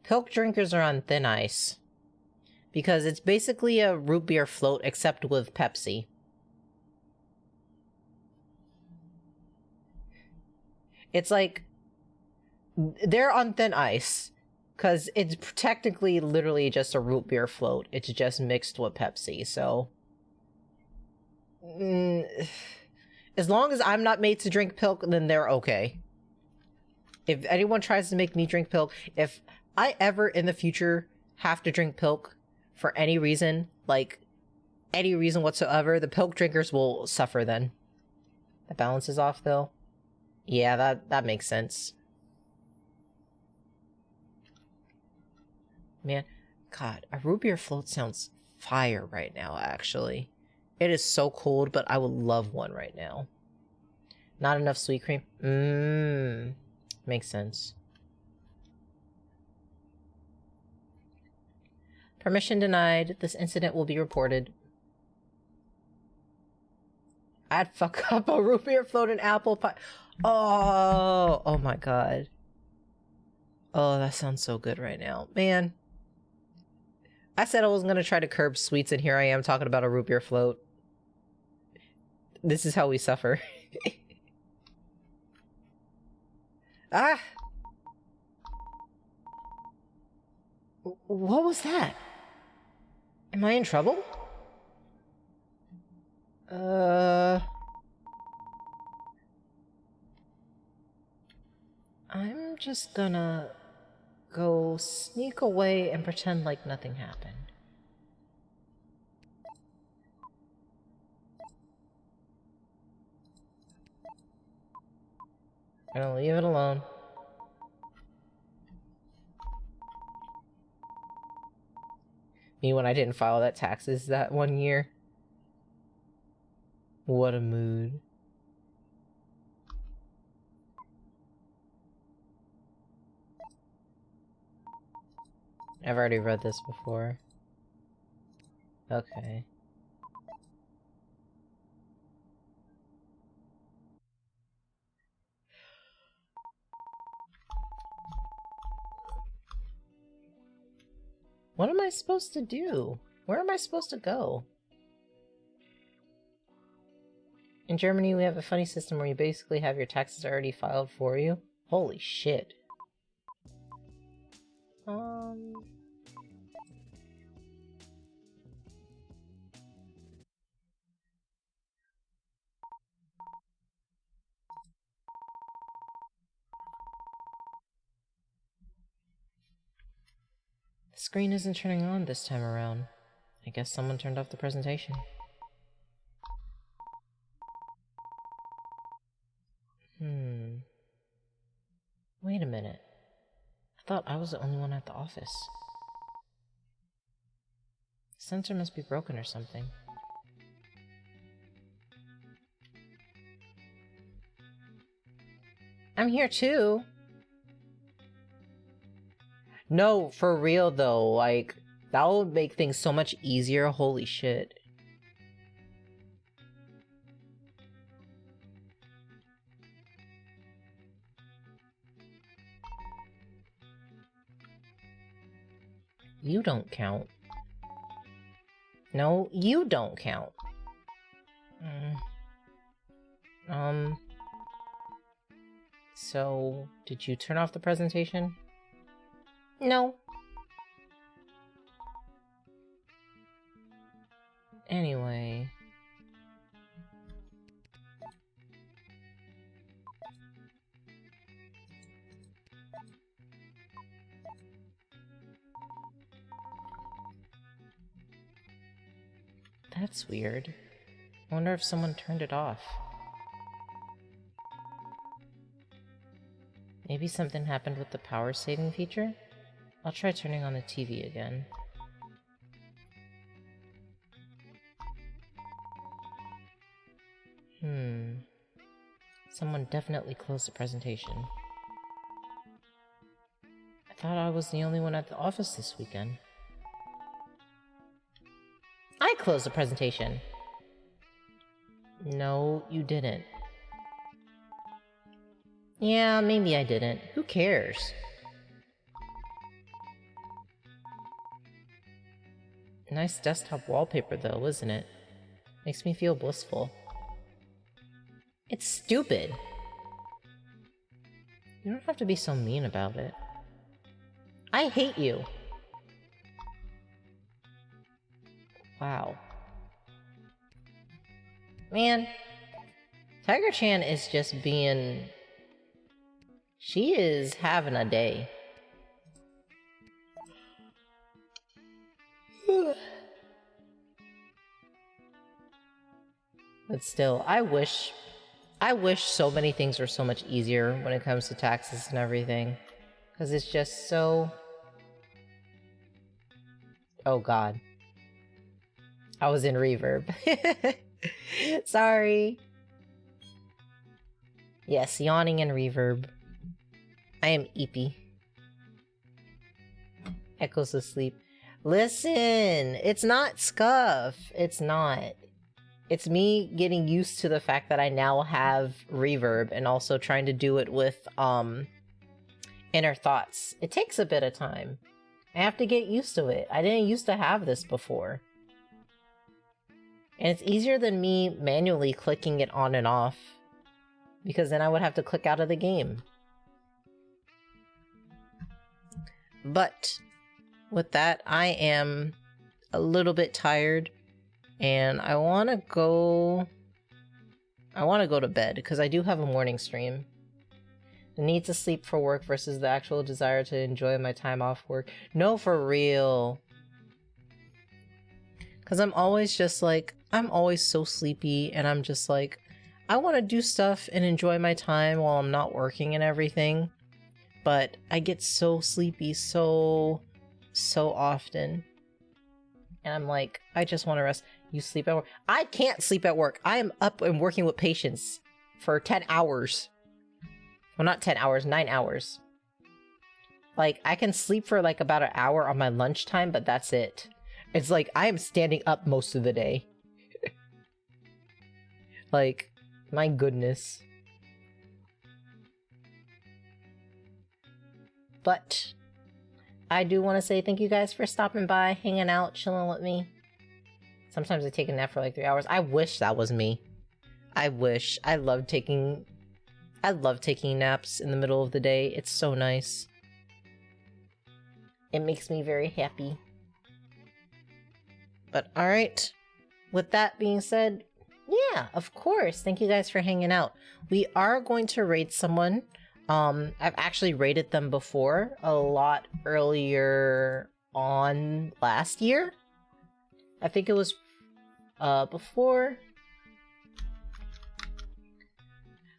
Pilk drinkers are on thin ice. Because it's basically a root beer float except with Pepsi. It's like... they're on thin ice. Because it's technically literally just a root beer float. It's just mixed with Pepsi, so... as long as I'm not made to drink pilk, then they're okay. If anyone tries to make me drink pilk, if I ever in the future have to drink pilk for any reason, like any reason whatsoever, the pilk drinkers will suffer then. The balance is off though. Yeah, that makes sense. Man, God, a root beer float sounds fire right now, actually. It is so cold, but I would love one right now. Not enough sweet cream? Makes sense. Permission denied. This incident will be reported. I'd fuck up a root beer float and apple pie. Oh my god. Oh, that sounds so good right now. Man. I said I was gonna try to curb sweets, and here I am talking about a root beer float. This is how we suffer. Ah! What was that? Am I in trouble? I'm just gonna go sneak away and pretend like nothing happened. I'm gonna leave it alone. Me when I didn't file that taxes that one year. What a mood. I've already read this before. Okay. What am I supposed to do? Where am I supposed to go? In Germany, we have a funny system where you basically have your taxes already filed for you. Holy shit. The screen isn't turning on this time around. I guess someone turned off the presentation. Wait a minute. I thought I was the only one at the office. The sensor must be broken or something. I'm here too. No, for real though, like, that would make things so much easier, holy shit. You don't count. No, you don't count. So, did you turn off the presentation? No. Anyway. That's weird. I wonder if someone turned it off. Maybe something happened with the power saving feature? I'll try turning on the TV again. Someone definitely closed the presentation. I thought I was the only one at the office this weekend. I closed the presentation. No, you didn't. Yeah, maybe I didn't. Who cares? Nice desktop wallpaper though, isn't it? Makes me feel blissful. It's stupid. You don't have to be so mean about it. I hate you. Wow. Man, Tiger-chan is just being... She is having a day. But still, I wish so many things were so much easier when it comes to taxes and everything. Because it's just so... Oh god. I was in reverb. Sorry. Yes, yawning and reverb. I am eepy. Echoes asleep. Listen! It's not scuff. It's not. It's me getting used to the fact that I now have reverb and also trying to do it with inner thoughts. It takes a bit of time. I have to get used to it. I didn't used to have this before. And it's easier than me manually clicking it on and off, because then I would have to click out of the game. But with that, I am a little bit tired and I want to go to bed because I do have a morning stream. The need to sleep for work versus the actual desire to enjoy my time off work. No, for real. Because I'm always just like, I'm always so sleepy and I'm just like, I want to do stuff and enjoy my time while I'm not working and everything. But I get so sleepy so often. And I'm like, I just want to rest. You sleep at work? I can't sleep at work. I am up and working with patients for 10 hours. Well, not 10 hours, 9 hours. Like, I can sleep for like about an hour on my lunchtime, but that's it. It's like, I am standing up most of the day. Like, my goodness. But I do want to say thank you guys for stopping by, hanging out, chilling with me. Sometimes I take a nap for like 3 hours. I wish that was me. I wish. I love taking naps in the middle of the day. It's so nice. It makes me very happy. But alright. With that being said, yeah, of course. Thank you guys for hanging out. We are going to rate someone. I've actually rated them before, a lot earlier on last year. I think it was before.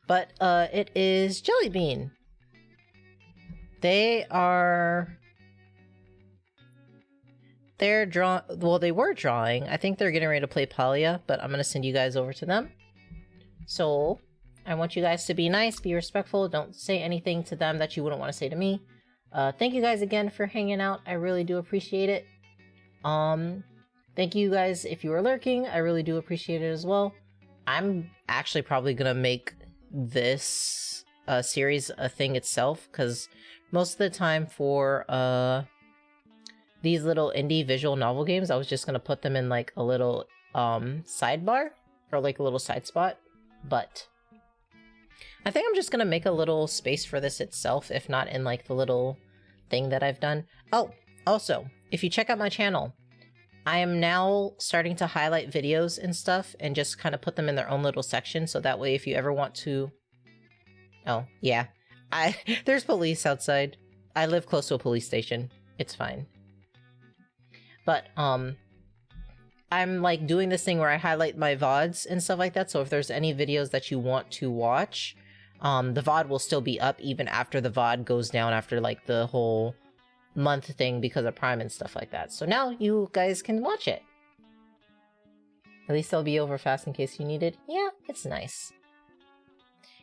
But it is Jelly Bean. They were drawing. I think they're getting ready to play Palia, but I'm gonna send you guys over to them. So I want you guys to be nice, be respectful, don't say anything to them that you wouldn't want to say to me. Thank you guys again for hanging out. I really do appreciate it. Thank you guys if you are lurking. I really do appreciate it as well. I'm actually probably gonna make this series a thing itself, because most of the time for these little indie visual novel games, I was just gonna put them in like a little sidebar or like a little side spot, but I think I'm just gonna make a little space for this itself, if not in like the little thing that I've done. Oh, also, if you check out my channel, I am now starting to highlight videos and stuff and just kind of put them in their own little section, so that way if you ever want to... Oh, yeah. There's police outside. I live close to a police station. It's fine. But, I'm like doing this thing where I highlight my VODs and stuff like that, so if there's any videos that you want to watch, the VOD will still be up even after the VOD goes down after like the whole month thing because of Prime and stuff like that. So now you guys can watch it. At least they'll be over fast in case you need it. Yeah, it's nice.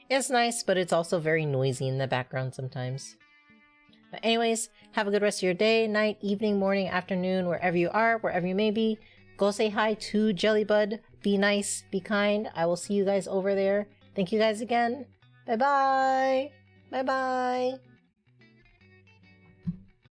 It's nice, but it's also very noisy in the background sometimes. But anyways, have a good rest of your day, night, evening, morning, afternoon, wherever you are, wherever you may be. Go say hi to Jellybud. Be nice, be kind. I will see you guys over there. Thank you guys again. Bye-bye. Bye-bye.